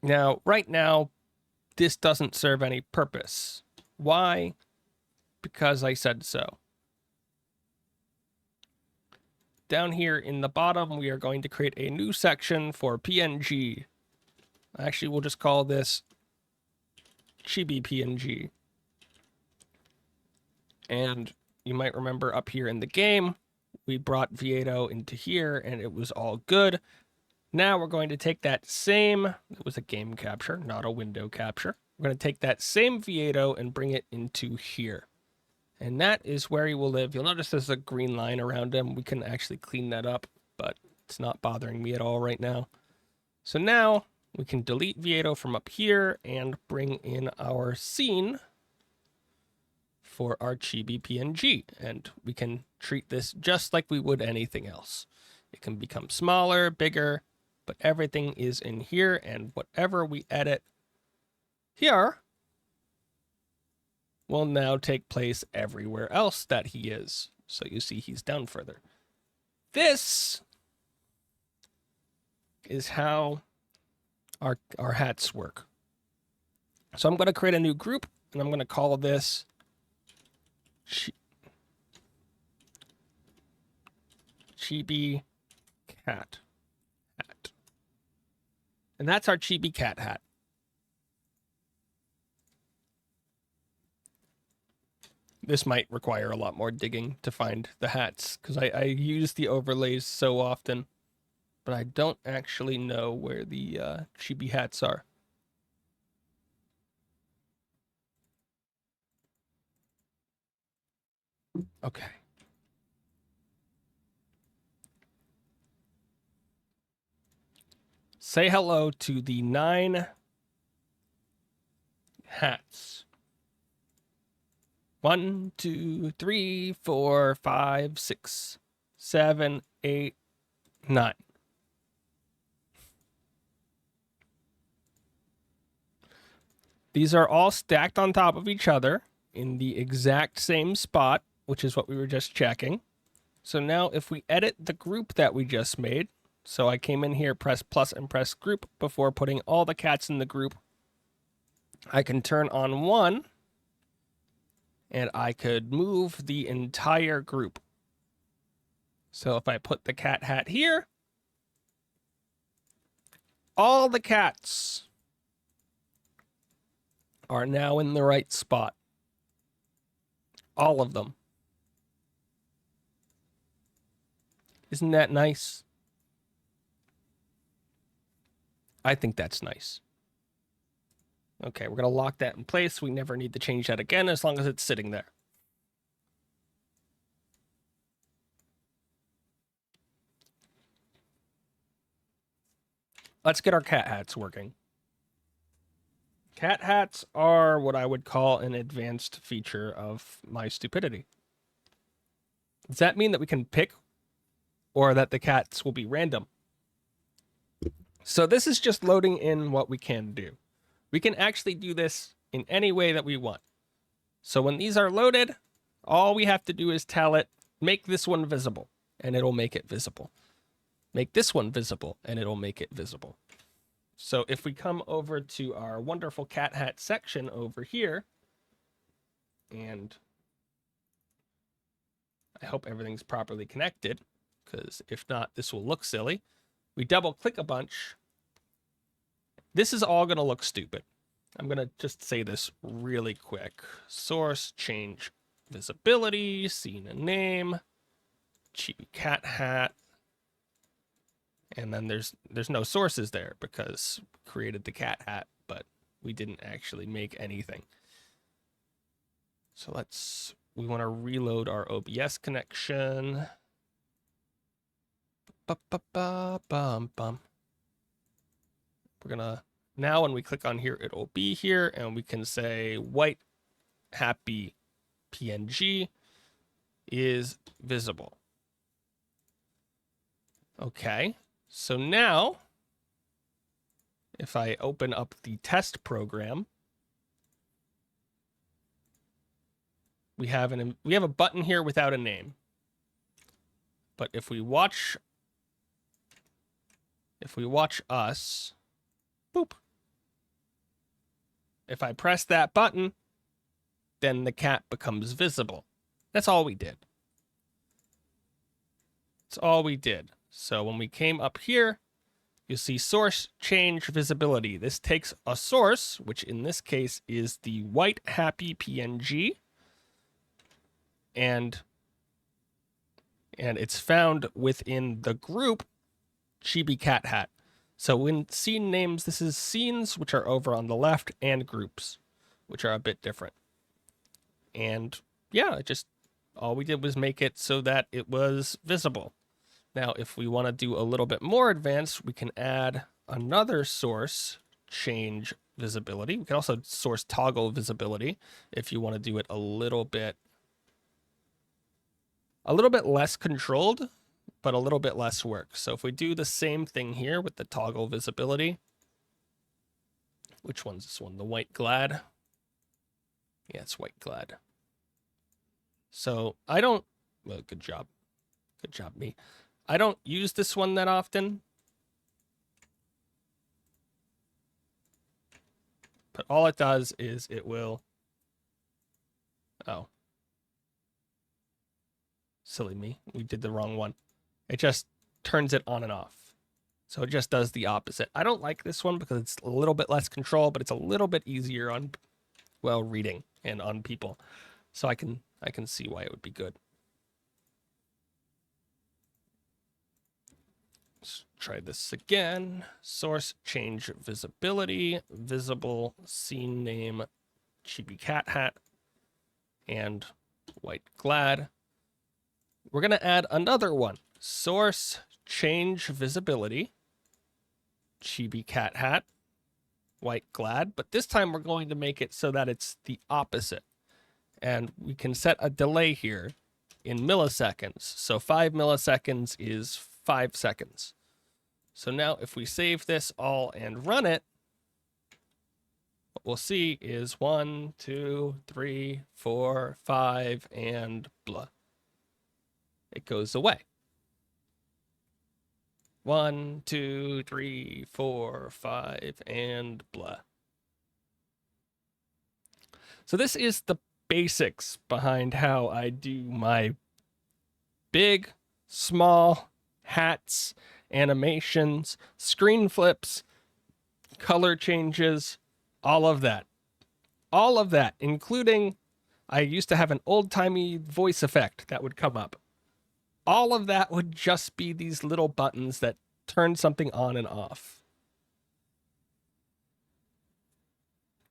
Now, right now, this doesn't serve any purpose. Why? Because I said so. Down here in the bottom, we are going to create a new section for PNG. Actually, we'll just call this Chibi PNG. And you might remember up here in the game, we brought Vieto into here and it was all good. Now we're going to take that same, it was a game capture, not a window capture. We're going to take that same Vieto and bring it into here. And that is where he will live. You'll notice there's a green line around him. We can actually clean that up, but it's not bothering me at all right now. So now we can delete Vieto from up here and bring in our scene for our Chibi PNG. And we can treat this just like we would anything else. It can become smaller, bigger, but everything is in here, and whatever we edit here will now take place everywhere else that he is. So you see he's down further. This is how our hats work. So I'm going to create a new group, and I'm going to call this Chibi Cat Hat. And that's our Chibi Cat Hat. This might require a lot more digging to find the hats, because I use the overlays so often, but I don't actually know where the Chibi hats are. Okay. Say hello to the 9 hats. 1, 2, 3, 4, 5, 6, 7, 8, 9. These are all stacked on top of each other in the exact same spot, which is what we were just checking. So now if we edit the group that we just made, so I came in here, press plus and press group before putting all the cats in the group, I can turn on 1 and I could move the entire group. So if I put the cat hat here, all the cats are now in the right spot. All of them. Isn't that nice? I think that's nice. Okay, we're going to lock that in place. We never need to change that again as long as it's sitting there. Let's get our cat hats working. Cat hats are what I would call an advanced feature of My Stupidity. Does that mean that we can pick or that the cats will be random? So this is just loading in what we can do. We can actually do this in any way that we want. So when these are loaded, all we have to do is tell it, make this one visible, and it'll make it visible. Make this one visible, and it'll make it visible. So if we come over to our wonderful cat hat section over here, and I hope everything's properly connected, because if not, this will look silly. We double click a bunch. This is all going to look stupid. I'm going to just say this really quick. Source, change visibility, scene and name, Chibi cat hat. And then there's no sources there because we created the cat hat, but we didn't actually make anything. So we want to reload our OBS connection. Ba-ba-ba-bum-bum. We're going to, now when we click on here, it'll be here, and we can say white happy PNG is visible. Okay, so now if I open up the test program, we have a button here without a name. But if we watch us, boop. If I press that button, then the cat becomes visible. That's all we did. That's all we did. So when we came up here, you see source, change visibility. This takes a source, which in this case is the white happy PNG, and it's found within the group Chibi Cat Hat. So in scene names, this is scenes, which are over on the left, and groups, which are a bit different. And yeah, all we did was make it so that it was visible. Now, if we want to do a little bit more advanced, we can add another source, change visibility. We can also source toggle visibility if you want to do it a little bit less controlled, but a little bit less work. So if we do the same thing here with the toggle visibility, which one's this one? The white glad? Yeah, it's white glad. So well, good job. Good job, me. I don't use this one that often, but all it does is it will, oh, silly me, we did the wrong one. It just turns it on and off. So it just does the opposite. I don't like this one because it's a little bit less control, but it's a little bit easier on, well, reading and on people. So I can see why it would be good. Let's try this again. Source, change visibility, visible, scene name, Chibi Cat Hat, and white glad. We're going to add another one. Source, change visibility, Chibi Cat Hat, white glad, but this time we're going to make it so that it's the opposite. And we can set a delay here in milliseconds. So 5 milliseconds is 5 seconds. So now if we save this all and run it, what we'll see is 1, 2, 3, 4, 5, and blah. It goes away. 1, 2, 3, 4, 5, and blah. So this is the basics behind how I do my big small, hats, animations, screen flips, color changes, all of that. All of that, including I used to have an old-timey voice effect that would come up. All of that would just be these little buttons that turn something on and off.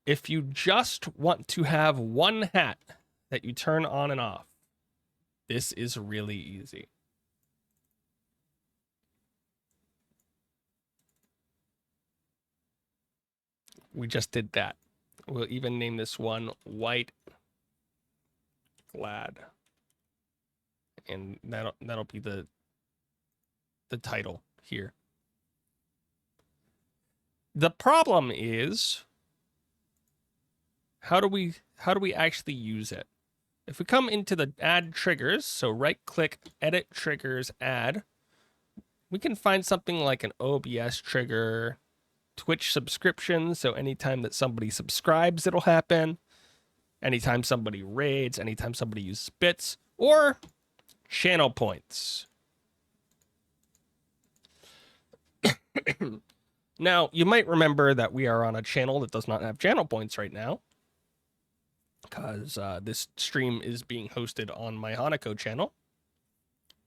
If you just want to have one hat that you turn on and off, this is really easy. We just did that. We'll even name this one White Glad. And that'll be the title here. The problem is, how do we actually use it? If we come into the add triggers, so right click, edit triggers, add, we can find something like an OBS trigger, Twitch subscription, so anytime that somebody subscribes, it'll happen. Anytime somebody raids, anytime somebody uses bits, or channel points. Now, you might remember that we are on a channel that does not have channel points right now, because this stream is being hosted on my Hanako channel.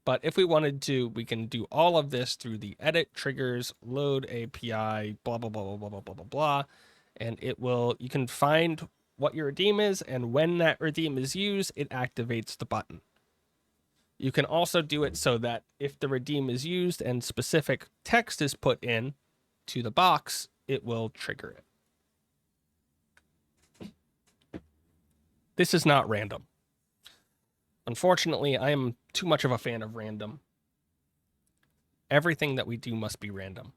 But if we wanted to, we can do all of this through the edit triggers, load API, blah, blah, blah, blah, blah, blah, blah, blah, blah. And it will, you can find what your redeem is, and when that redeem is used, it activates the button. You can also do it so that if the redeem is used and specific text is put in to the box, it will trigger it. This is not random. Unfortunately, I am too much of a fan of random. Everything that we do must be random.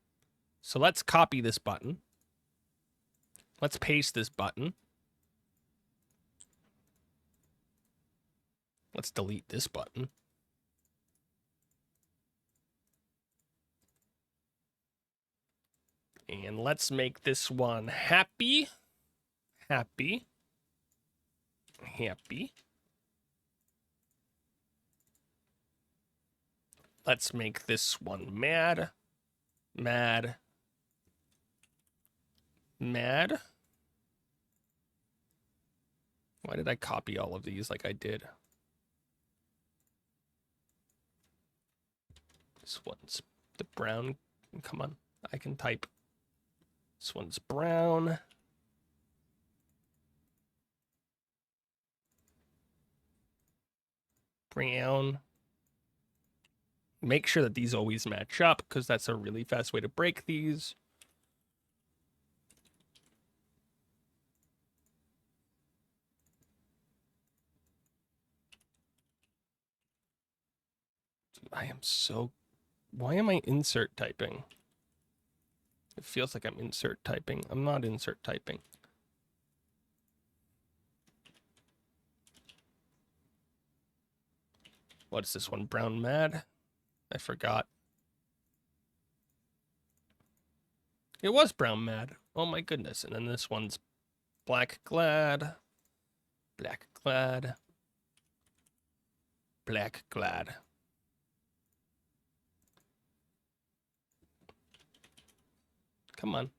So let's copy this button. Let's paste this button. Let's delete this button. And let's make this one happy, happy, happy. Let's make this one mad, mad, mad. Why did I copy all of these like I did? This one's the brown. Come on, I can type. This one's brown. Brown. Make sure that these always match up, because that's a really fast way to break these. Dude, I am so... Why am I insert typing? It feels like I'm insert typing. I'm not insert typing. What is this one? Brown Mad? I forgot. It was Brown Mad. Oh my goodness. And then this one's Black Glad. Black Glad. Black Glad. Come on.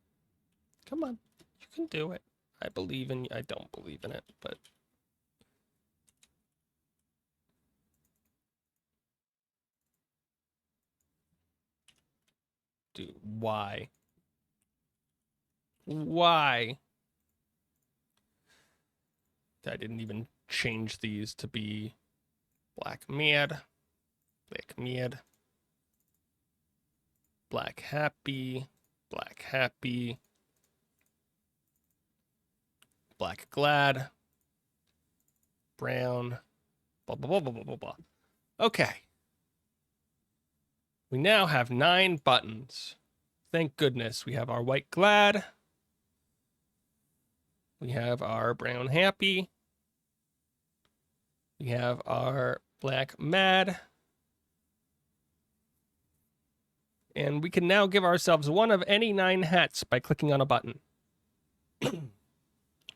Come on. You can do it. I believe in you. I don't believe in it, but... Dude, why? Why? I didn't even change these to be Black Mad, Black Mad, Black Happy, Black Happy, Black Glad, Brown, blah, blah, blah, blah, blah, blah, blah. Okay. We now have 9 buttons. Thank goodness. We have our White Glad. We have our Brown Happy. We have our Black Mad. And we can now give ourselves one of any 9 hats by clicking on a button.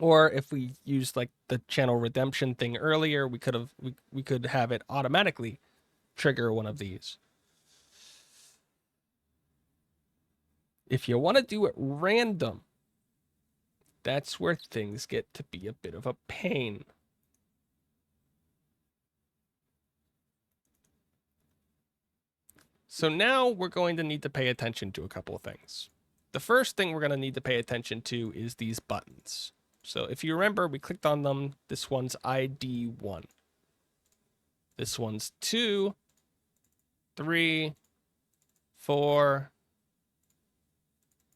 Or if we used like the channel redemption thing earlier, we could have it automatically trigger one of these. If you want to do it random, that's where things get to be a bit of a pain. So now we're going to need to pay attention to a couple of things. The first thing we're going to need to pay attention to is these buttons. So if you remember, we clicked on them. This one's ID 1. This one's 2, 3, 4,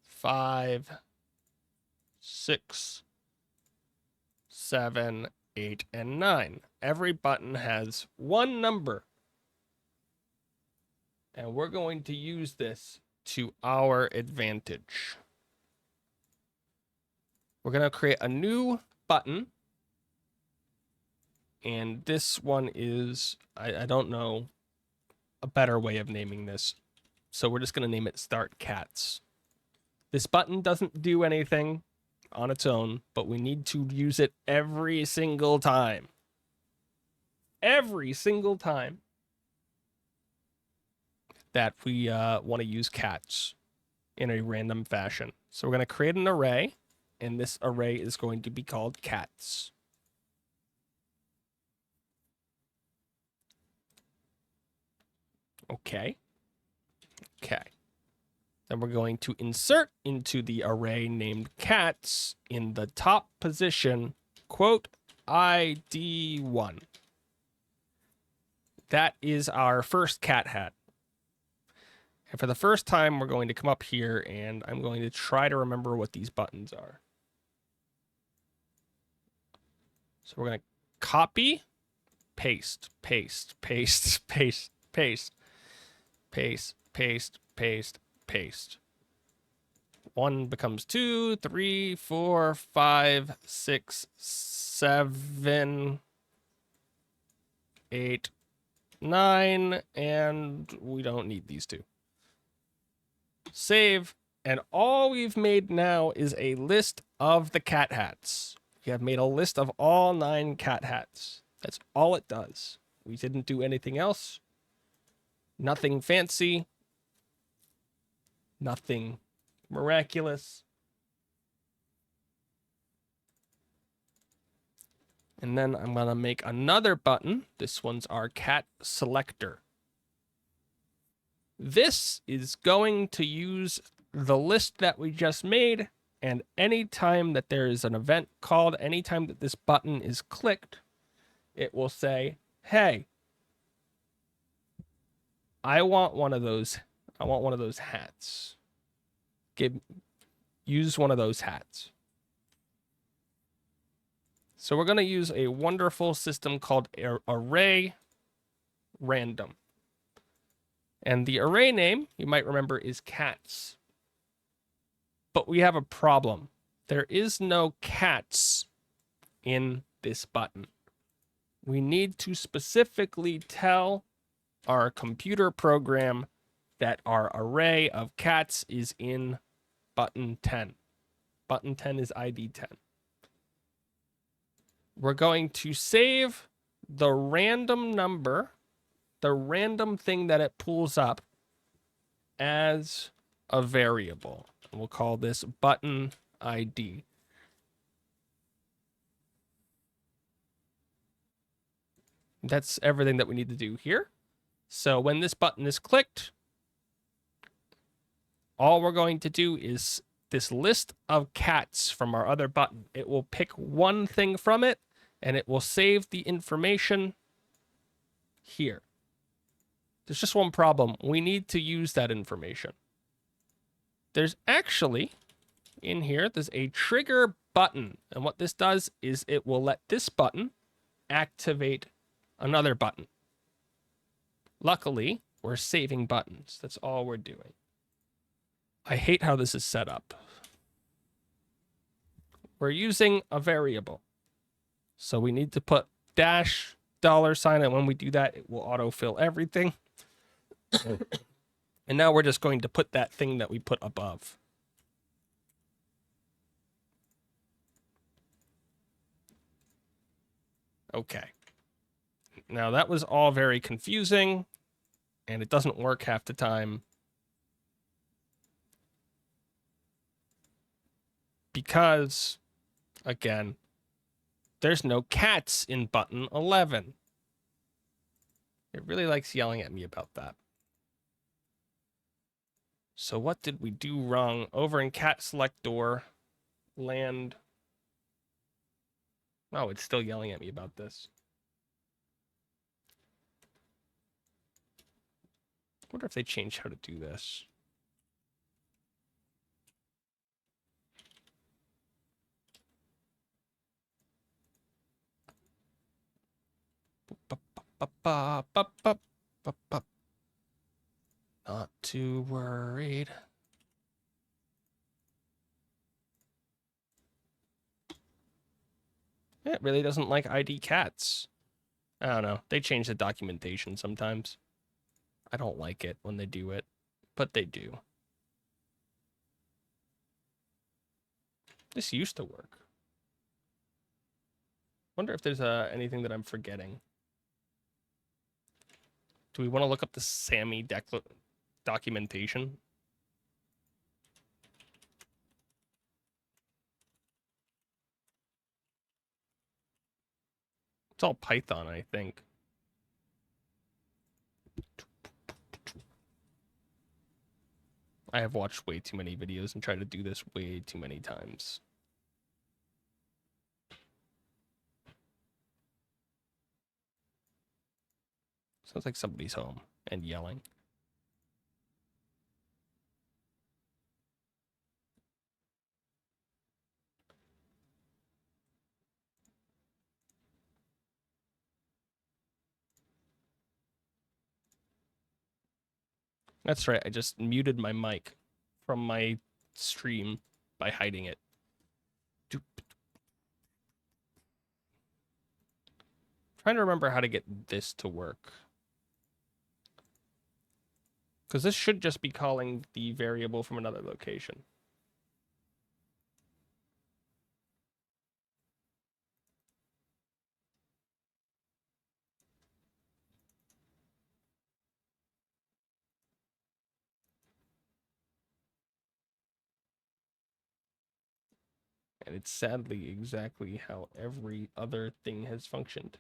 5, 6, 7, 8, and 9. Every button has one number. And we're going to use this to our advantage. We're going to create a new button. And this one is, I don't know a better way of naming this. So we're just going to name it Start Cats. This button doesn't do anything on its own, but we need to use it every single time. Every single time that we want to use cats in a random fashion. So we're going to create an array, and this array is going to be called cats. Okay. Then we're going to insert into the array named cats in the top position, quote, ID 1. That is our first cat hat. And for the first time, we're going to come up here and I'm going to try to remember what these buttons are. So we're going to copy, paste, paste, paste, paste, paste, paste, paste, paste, paste. 1 becomes 2, 3, 4, 5, 6, 7, 8, 9, and we don't need these two. Save, and all we've made now is a list of the cat hats. We have made a list of all 9 cat hats. That's all it does. We didn't do anything else. Nothing fancy. Nothing miraculous. And then I'm going to make another button. This one's our cat selector. This is going to use the list that we just made, and anytime that there is an event called, anytime that this button is clicked, it will say, hey, I want one of those hats. Use one of those hats. So we're going to use a wonderful system called array random. And the array name, you might remember, is cats. But we have a problem. There is no cats in this button. We need to specifically tell our computer program that our array of cats is in button 10. Button 10 is ID 10. We're going to save the random number, the random thing that it pulls up, as a variable. We'll call this button ID. That's everything that we need to do here. So when this button is clicked, all we're going to do is this list of cats from our other button. It will pick one thing from it, and it will save the information here. There's just one problem. We need to use that information. There's actually, in here, there's a trigger button. And what this does is it will let this button activate another button. Luckily, we're saving buttons. That's all we're doing. I hate how this is set up. We're using a variable. So we need to put dash $, and when we do that, it will autofill everything. And now we're just going to put that thing that we put above. Okay. Now that was all very confusing. and it doesn't work half the time because, again, there's no cats in button 11. It really likes yelling at me about that. So what did we do wrong? Over in cat select door, land. Oh, it's still yelling at me about this. I wonder if they changed how to do this. Not too worried. It really doesn't like ID cats. I don't know. They change the documentation sometimes. I don't like it when they do it, but they do. This used to work. Wonder if there's anything that I'm forgetting. Do we want to look up the Sammy documentation? It's all Python, I think. I have watched way too many videos and tried to do this way too many times. Sounds like somebody's home and yelling. That's right. I just muted my mic from my stream by hiding it. Trying to remember how to get this to work. Because this should just be calling the variable from another location. And it's sadly exactly how every other thing has functioned.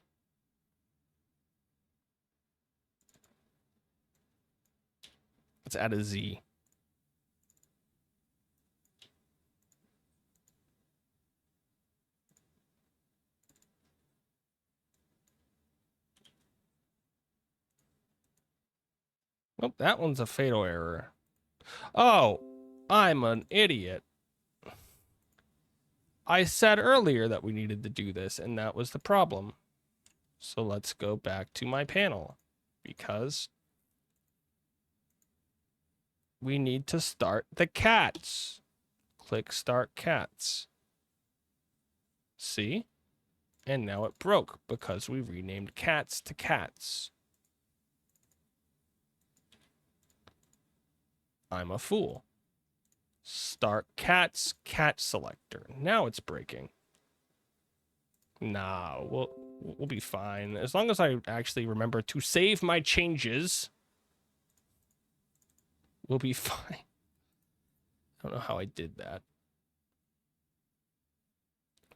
Let's add a Z. Oh, that one's a fatal error. Oh, I'm an idiot. I said earlier that we needed to do this, and that was the problem. So let's go back to my panel because we need to start the cats. Click start cats. See? And now it broke because we renamed cats to cats. I'm a fool. Start cats, cat selector. Now it's breaking. Nah, we'll be fine. As long as I actually remember to save my changes, we'll be fine. I don't know how I did that.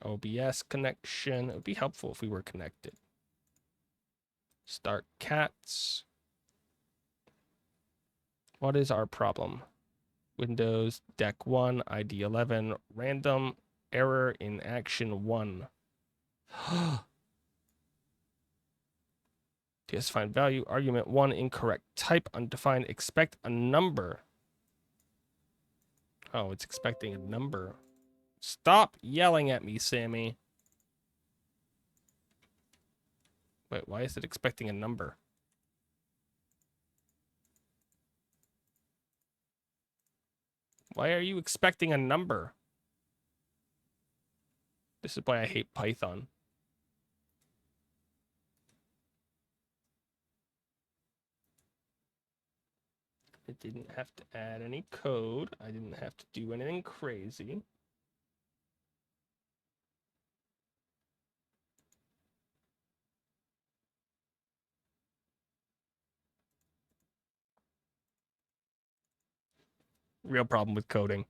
OBS connection. It would be helpful if we were connected. Start cats. What is our problem? Windows, deck 1, ID 11, random, error in action 1. TS find value, argument 1, incorrect. Type undefined, expect a number. Oh, it's expecting a number. Stop yelling at me, Sammy. Wait, why is it expecting a number? Why are you expecting a number? This is why I hate Python. I didn't have to add any code. I didn't have to do anything crazy. Real problem with coding.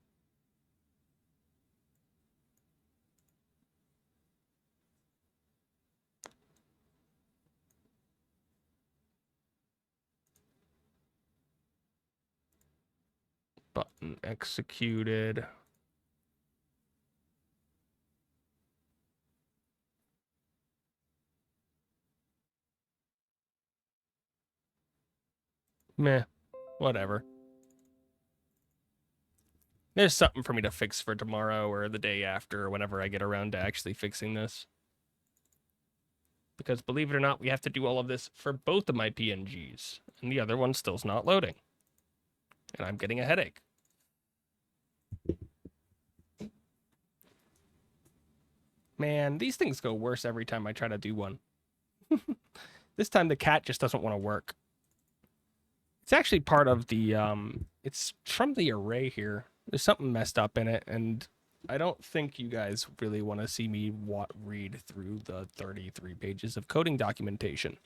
Button executed. Meh, whatever. There's something for me to fix for tomorrow or the day after or whenever I get around to actually fixing this. Because believe it or not, we have to do all of this for both of my PNGs. And the other one still's not loading. And I'm getting a headache. Man, these things go worse every time I try to do one. This time the cat just doesn't want to work. It's actually part of the, it's from the array here. There's something messed up in it, and I don't think you guys really want to see me read through the 33 pages of coding documentation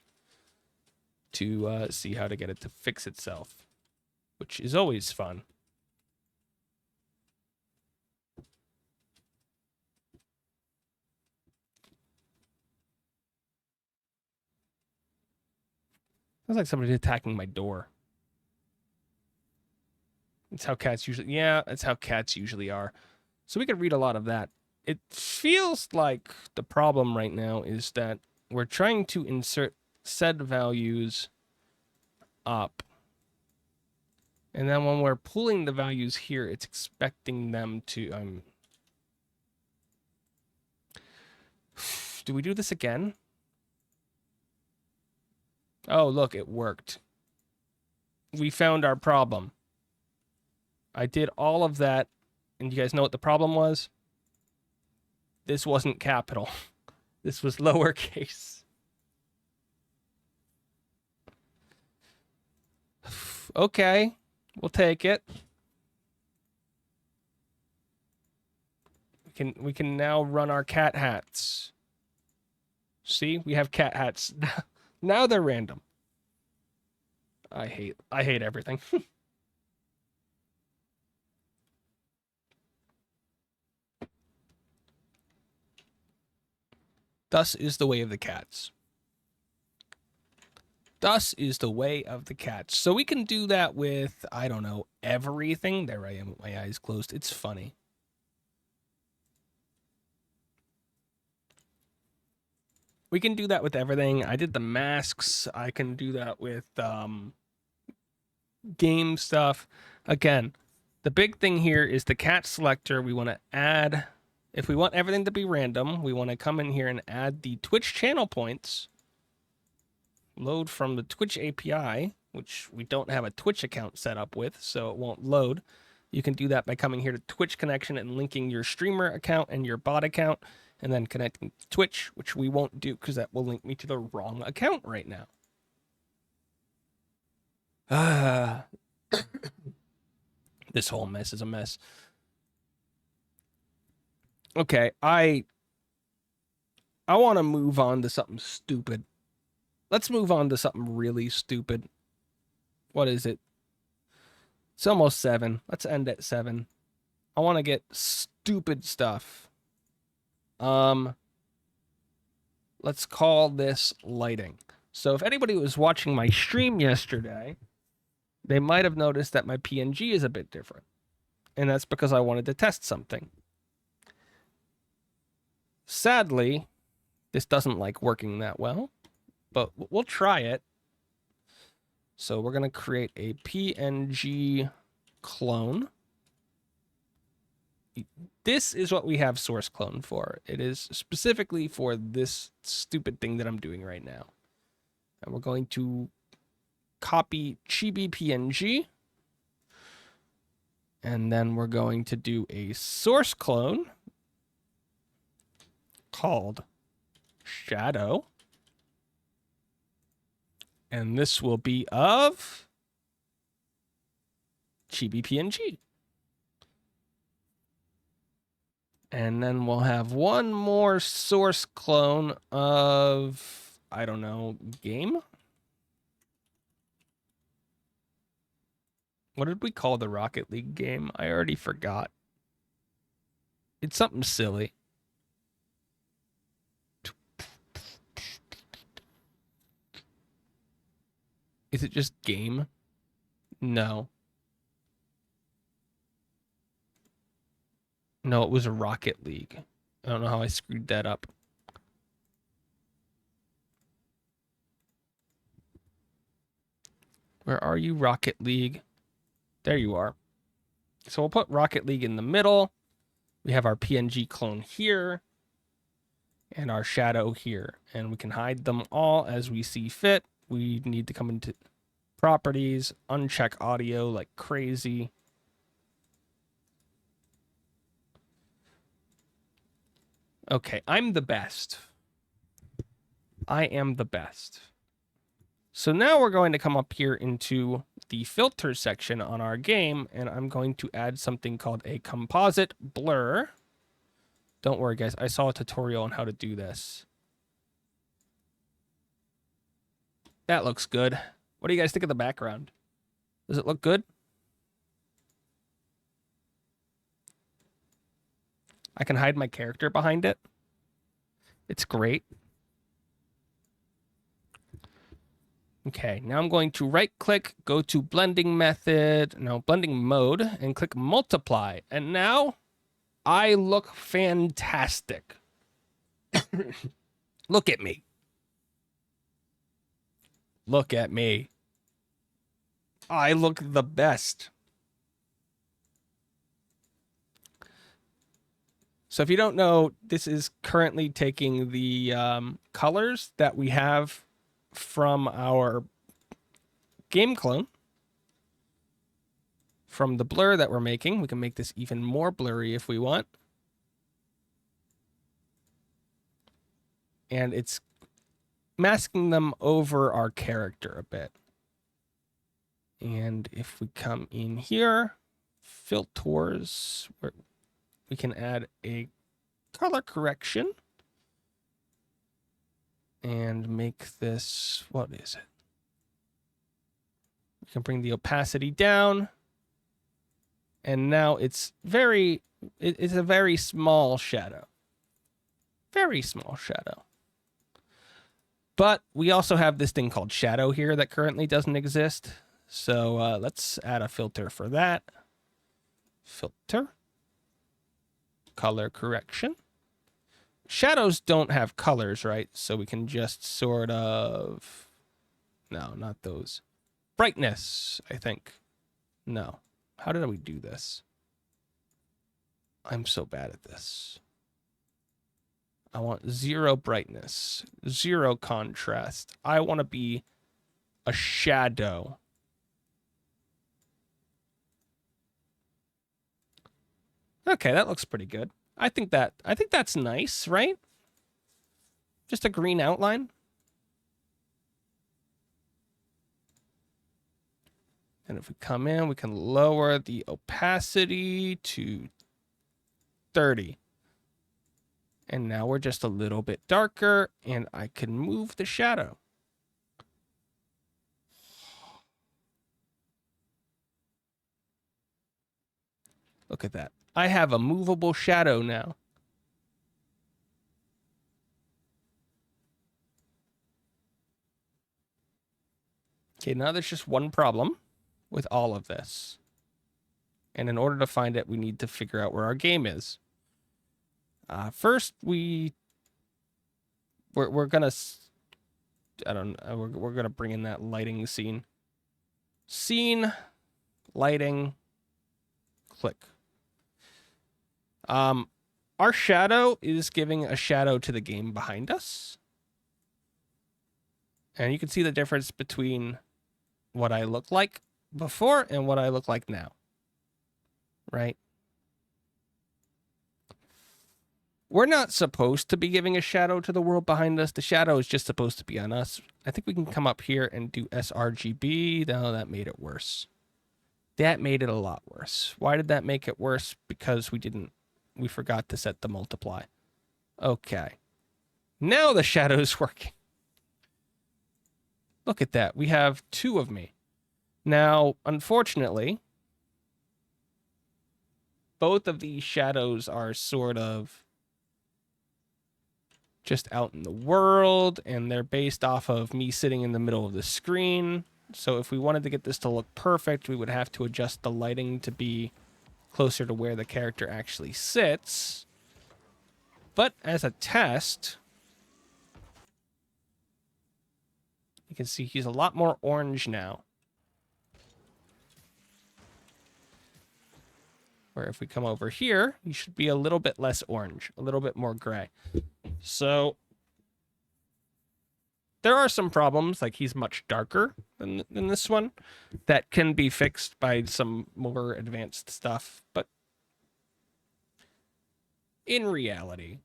to see how to get it to fix itself, which is always fun. Sounds like somebody attacking my door. That's how cats usually, yeah, that's how cats usually are. So we could read a lot of that. It feels like the problem right now is that we're trying to insert said values up. And then when we're pulling the values here, it's expecting them to, do we do this again? Oh, look, it worked. We found our problem. I did all of that, and you guys know what the problem was? This wasn't capital. This was lowercase. Okay, we'll take it. We can now run our cat hats. See, we have cat hats. Now they're random. I hate everything. Thus is the way of the cats. Thus is the way of the cats. So we can do that with, I don't know, everything. There I am with my eyes closed. It's funny. We can do that with everything. I did the masks. I can do that with game stuff. Again, the big thing here is the cat selector. We want to add, if we want everything to be random, we want to come in here and add the Twitch channel points. Load from the Twitch API, which we don't have a Twitch account set up with, so it won't load. You can do that by coming here to Twitch connection and linking your streamer account and your bot account, and then connecting to Twitch, which we won't do because that will link me to the wrong account right now. This whole mess is a mess. Okay, I want to move on to something stupid. Let's move on to something really stupid. What is it? It's almost 7. Let's end at 7. I want to get stupid stuff. Let's call this lighting. So if anybody was watching my stream yesterday, they might have noticed that my PNG is a bit different. And that's because I wanted to test something. Sadly, this doesn't like working that well, but we'll try it. So we're going to create a PNG clone. This is what we have source clone for. It is specifically for this stupid thing that I'm doing right now. And we're going to copy Chibi PNG. And then we're going to do a source clone called Shadow. And this will be of Chibi PNG. And then we'll have one more source clone of, I don't know, game. What did we call the Rocket League game? I already forgot. It's something silly. Is it just game? No. No, it was a Rocket League. I don't know how I screwed that up. Where are you, Rocket League? There you are. So we'll put Rocket League in the middle. We have our PNG clone here and our shadow here. And we can hide them all as we see fit. We need to come into properties, uncheck audio like crazy. Okay, I'm the best. I am the best. So now we're going to come up here into the filter section on our game, and I'm going to add something called a composite blur. Don't worry, guys. I saw a tutorial on how to do this. That looks good. What do you guys think of the background? Does it look good? I can hide my character behind it. It's great. Okay, now I'm going to right click, go to blending method, no, blending mode, and click multiply. And now I look fantastic. Look at me. Look at me. I look the best. So if you don't know, this is currently taking the colors that we have from our game clone, from the blur that we're making. We can make this even more blurry if we want. And it's masking them over our character a bit. And if we come in here, filters, we can add a color correction and make this, what is it? We can bring the opacity down. And now it's it's a very small shadow. Very small shadow. But we also have this thing called shadow here that currently doesn't exist. So let's add a filter for that. Filter. Color correction. Shadows don't have colors, right? So we can just sort of... No, not those. Brightness, I think. No. How did we do this? I'm so bad at this. I want 0 brightness, 0 contrast. I want to be a shadow. Okay, that looks pretty good. I think that's nice, right? Just a green outline. And if we come in, we can lower the opacity to 30. And now we're just a little bit darker, and I can move the shadow. Look at that. I have a movable shadow now. Okay, now there's just one problem with all of this. And in order to find it, we need to figure out where our game is. First, we're gonna, I don't know, we're gonna bring in that lighting scene. Scene, lighting, click. Our shadow is giving a shadow to the game behind us. And you can see the difference between what I look like before and what I look like now. Right? We're not supposed to be giving a shadow to the world behind us. The shadow is just supposed to be on us. I think we can come up here and do sRGB. No, that made it worse. That made it a lot worse. Why did that make it worse? Because we forgot to set the multiply. Okay. Now the shadow is working. Look at that. We have 2 of me. Now, unfortunately, both of these shadows are sort of just out in the world, and they're based off of me sitting in the middle of the screen. So if we wanted to get this to look perfect, we would have to adjust the lighting to be closer to where the character actually sits. But as a test, you can see he's a lot more orange now. Where if we come over here, he should be a little bit less orange, a little bit more gray. So there are some problems, like he's much darker than this one, that can be fixed by some more advanced stuff. But in reality,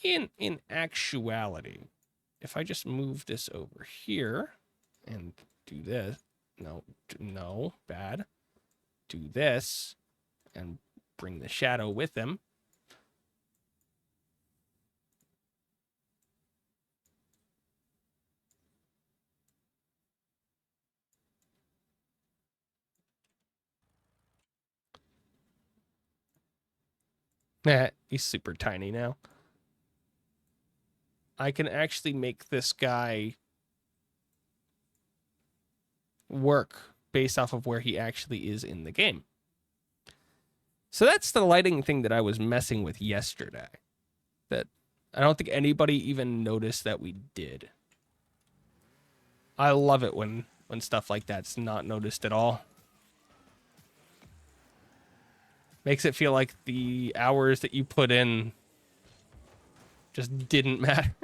in actuality, if I just move this over here and do this, no, bad. Do this and bring the shadow with him. He's super tiny now. I can actually make this guy work based off of where he actually is in the game. So that's the lighting thing that I was messing with yesterday, that I don't think anybody even noticed that we did. I love it when stuff like that's not noticed at all. Makes it feel like the hours that you put in just didn't matter.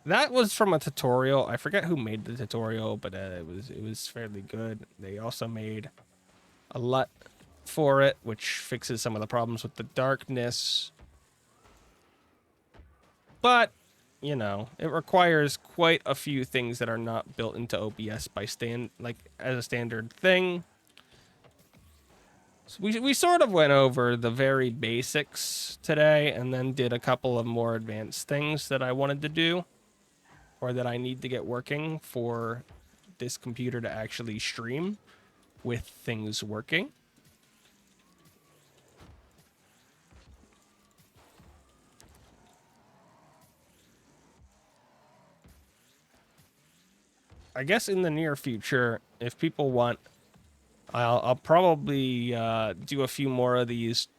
That was from a tutorial. I forget who made the tutorial, but it was fairly good. They also made a LUT for it, which fixes some of the problems with the darkness. But, you know, it requires quite a few things that are not built into OBS by as a standard thing. So we sort of went over the very basics today, and then did a couple of more advanced things that I wanted to do, or that I need to get working for this computer to actually stream with things working. I guess in the near future, if people want, I'll probably do a few more of these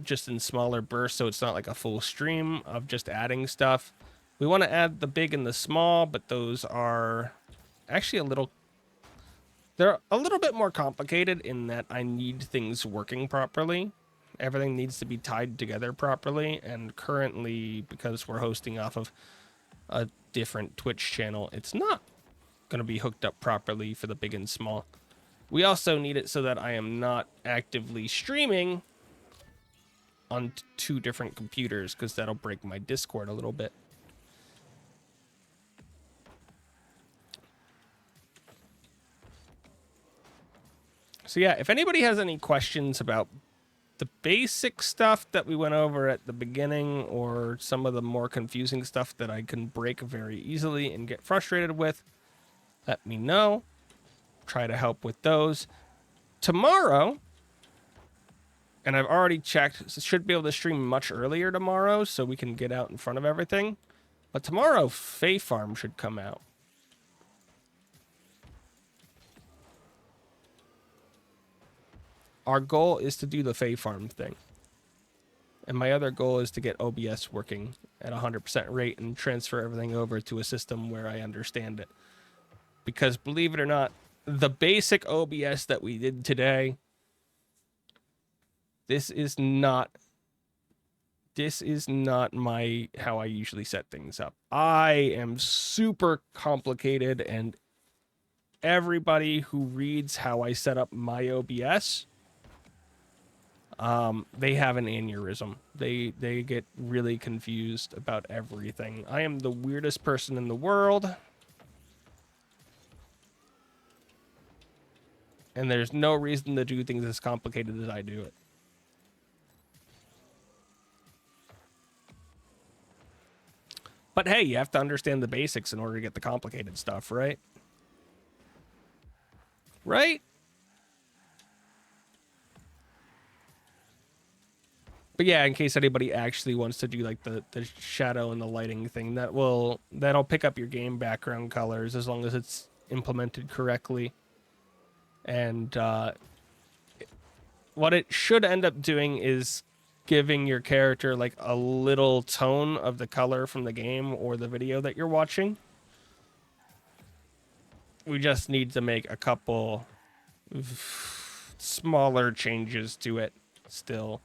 just in smaller bursts, so it's not like a full stream of just adding stuff. We want to add the big and the small, but those are actually they're a little bit more complicated in that I need things working properly. Everything needs to be tied together properly, and currently, because we're hosting off of a different Twitch channel, it's not going to be hooked up properly for the big and small. We also need it so that I am not actively streaming on two different computers, because that'll break my Discord a little bit. So yeah, if anybody has any questions about the basic stuff that we went over at the beginning, or some of the more confusing stuff that I can break very easily and get frustrated with, let me know. Try to help with those. Tomorrow, and I've already checked, should be able to stream much earlier tomorrow so we can get out in front of everything. But tomorrow, Fae Farm should come out. Our goal is to do the Fae Farm thing. And my other goal is to get OBS working at 100% rate and transfer everything over to a system where I understand it. Because believe it or not, the basic OBS that we did today, this is not how I usually set things up. I am super complicated, and everybody who reads how I set up my OBS, they have an aneurysm. They get really confused about everything. I am the weirdest person in the world. And there's no reason to do things as complicated as I do it. But hey, you have to understand the basics in order to get the complicated stuff, right? Right? But yeah, in case anybody actually wants to do like the shadow and the lighting thing, that'll pick up your game background colors as long as it's implemented correctly. And what it should end up doing is giving your character like a little tone of the color from the game or the video that you're watching. We just need to make a couple smaller changes to it still.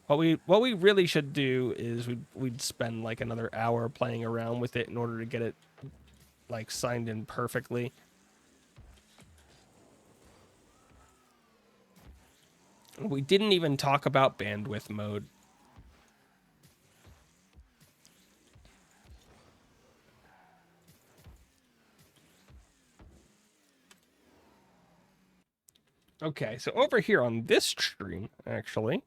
What we really should do is we'd spend like another hour playing around with it in order to get it like signed in perfectly. We didn't even talk about bandwidth mode. Okay, so over here on this stream, actually,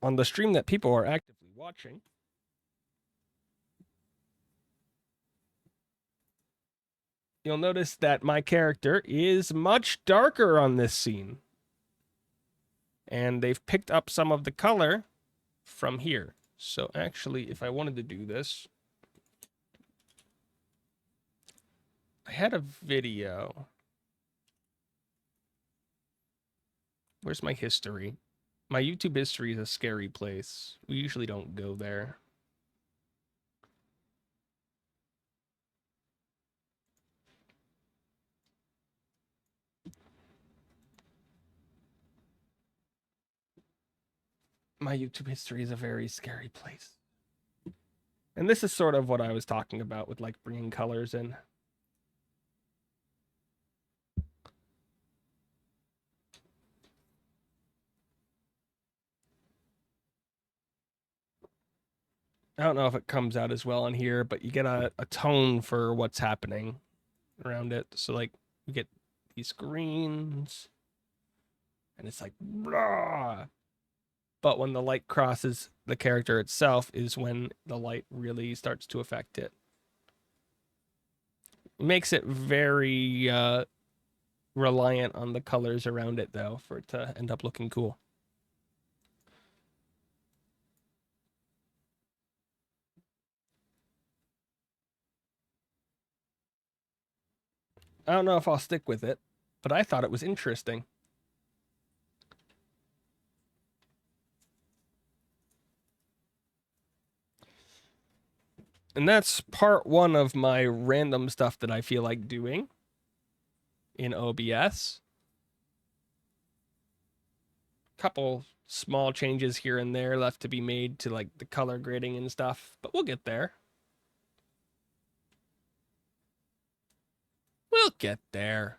on the stream that people are actively watching, you'll notice that my character is much darker on this scene. And they've picked up some of the color from here. So actually, if I wanted to do this, I had a video. Where's my history? My YouTube history is a scary place. We usually don't go there. My YouTube history is a very scary place. And this is sort of what I was talking about with like bringing colors in. I don't know if it comes out as well on here, but you get a tone for what's happening around it. So like you get these greens and it's like blah. But when the light crosses the character itself is when the light really starts to affect it. It makes it very reliant on the colors around it though for it to end up looking cool. I don't know if I'll stick with it, but I thought it was interesting. And that's part one of my random stuff that I feel like doing in OBS. Couple small changes here and there left to be made to like the color grading and stuff, but we'll get there. We'll get there.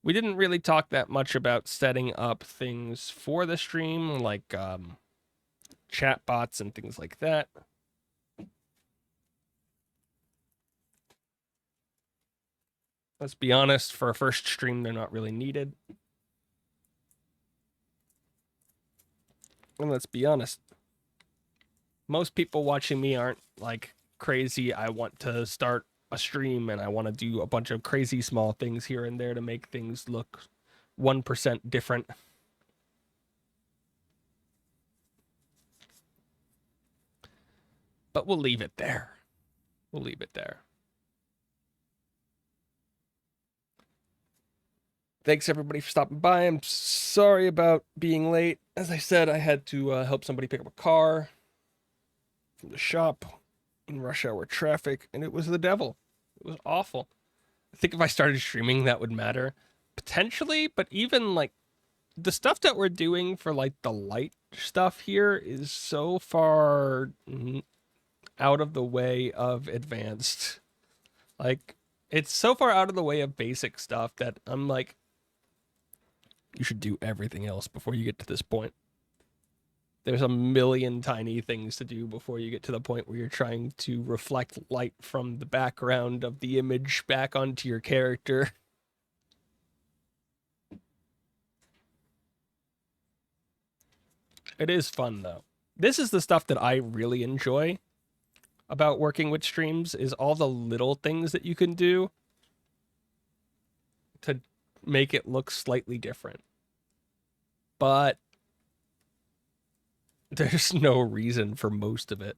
We didn't really talk that much about setting up things for the stream, like chat bots and things like that. Let's be honest, for a first stream, they're not really needed. And let's be honest, most people watching me aren't like crazy. I want to start a stream and I want to do a bunch of crazy small things here and there to make things look 1% different. But we'll leave it there. We'll leave it there. Thanks everybody for stopping by. I'm sorry about being late. As I said, I had to help somebody pick up a car from the shop in rush hour traffic, and it was the devil. It was awful. I think if I started streaming, that would matter. Potentially, but even like the stuff that we're doing for like the light stuff here is so far out of the way of advanced. Like, it's so far out of the way of basic stuff that I'm like, you should do everything else before you get to this point. There's a million tiny things to do before you get to the point where you're trying to reflect light from the background of the image back onto your character. It is fun though. This is the stuff that I really enjoy. about working with streams is all the little things that you can do to make it look slightly different. But there's no reason for most of it.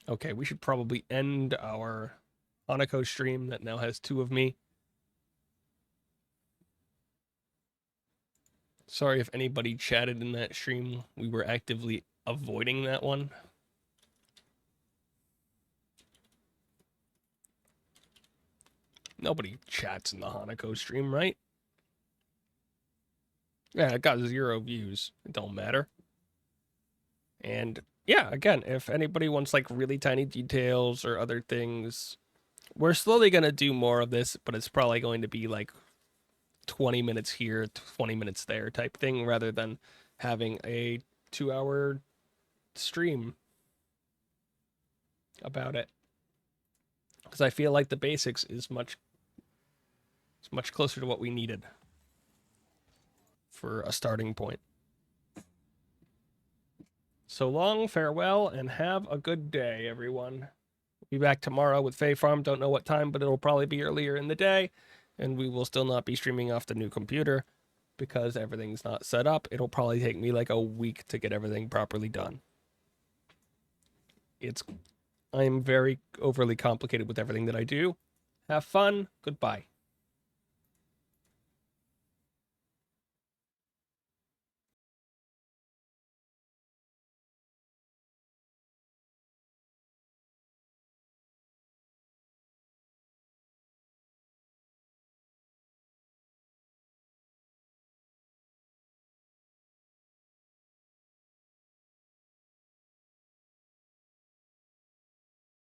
Okay, we should probably end our Hanako stream that now has 2 of me. Sorry if anybody chatted in that stream. We were actively avoiding that one. Nobody chats in the Hanako stream, right? Yeah, it got 0 views. It don't matter. And yeah, again, if anybody wants like really tiny details or other things, we're slowly going to do more of this, but it's probably going to be like 20 minutes here, 20 minutes there type thing, rather than having a 2-hour stream about it. Because I feel like the basics is much closer to what we needed for a starting point. So long, farewell, and have a good day, everyone. Be back tomorrow with Fae Farm. Don't know what time, but it'll probably be earlier in the day. And we will still not be streaming off the new computer because everything's not set up. It'll probably take me like a week to get everything properly done. I'm very overly complicated with everything that I do. Have fun. Goodbye.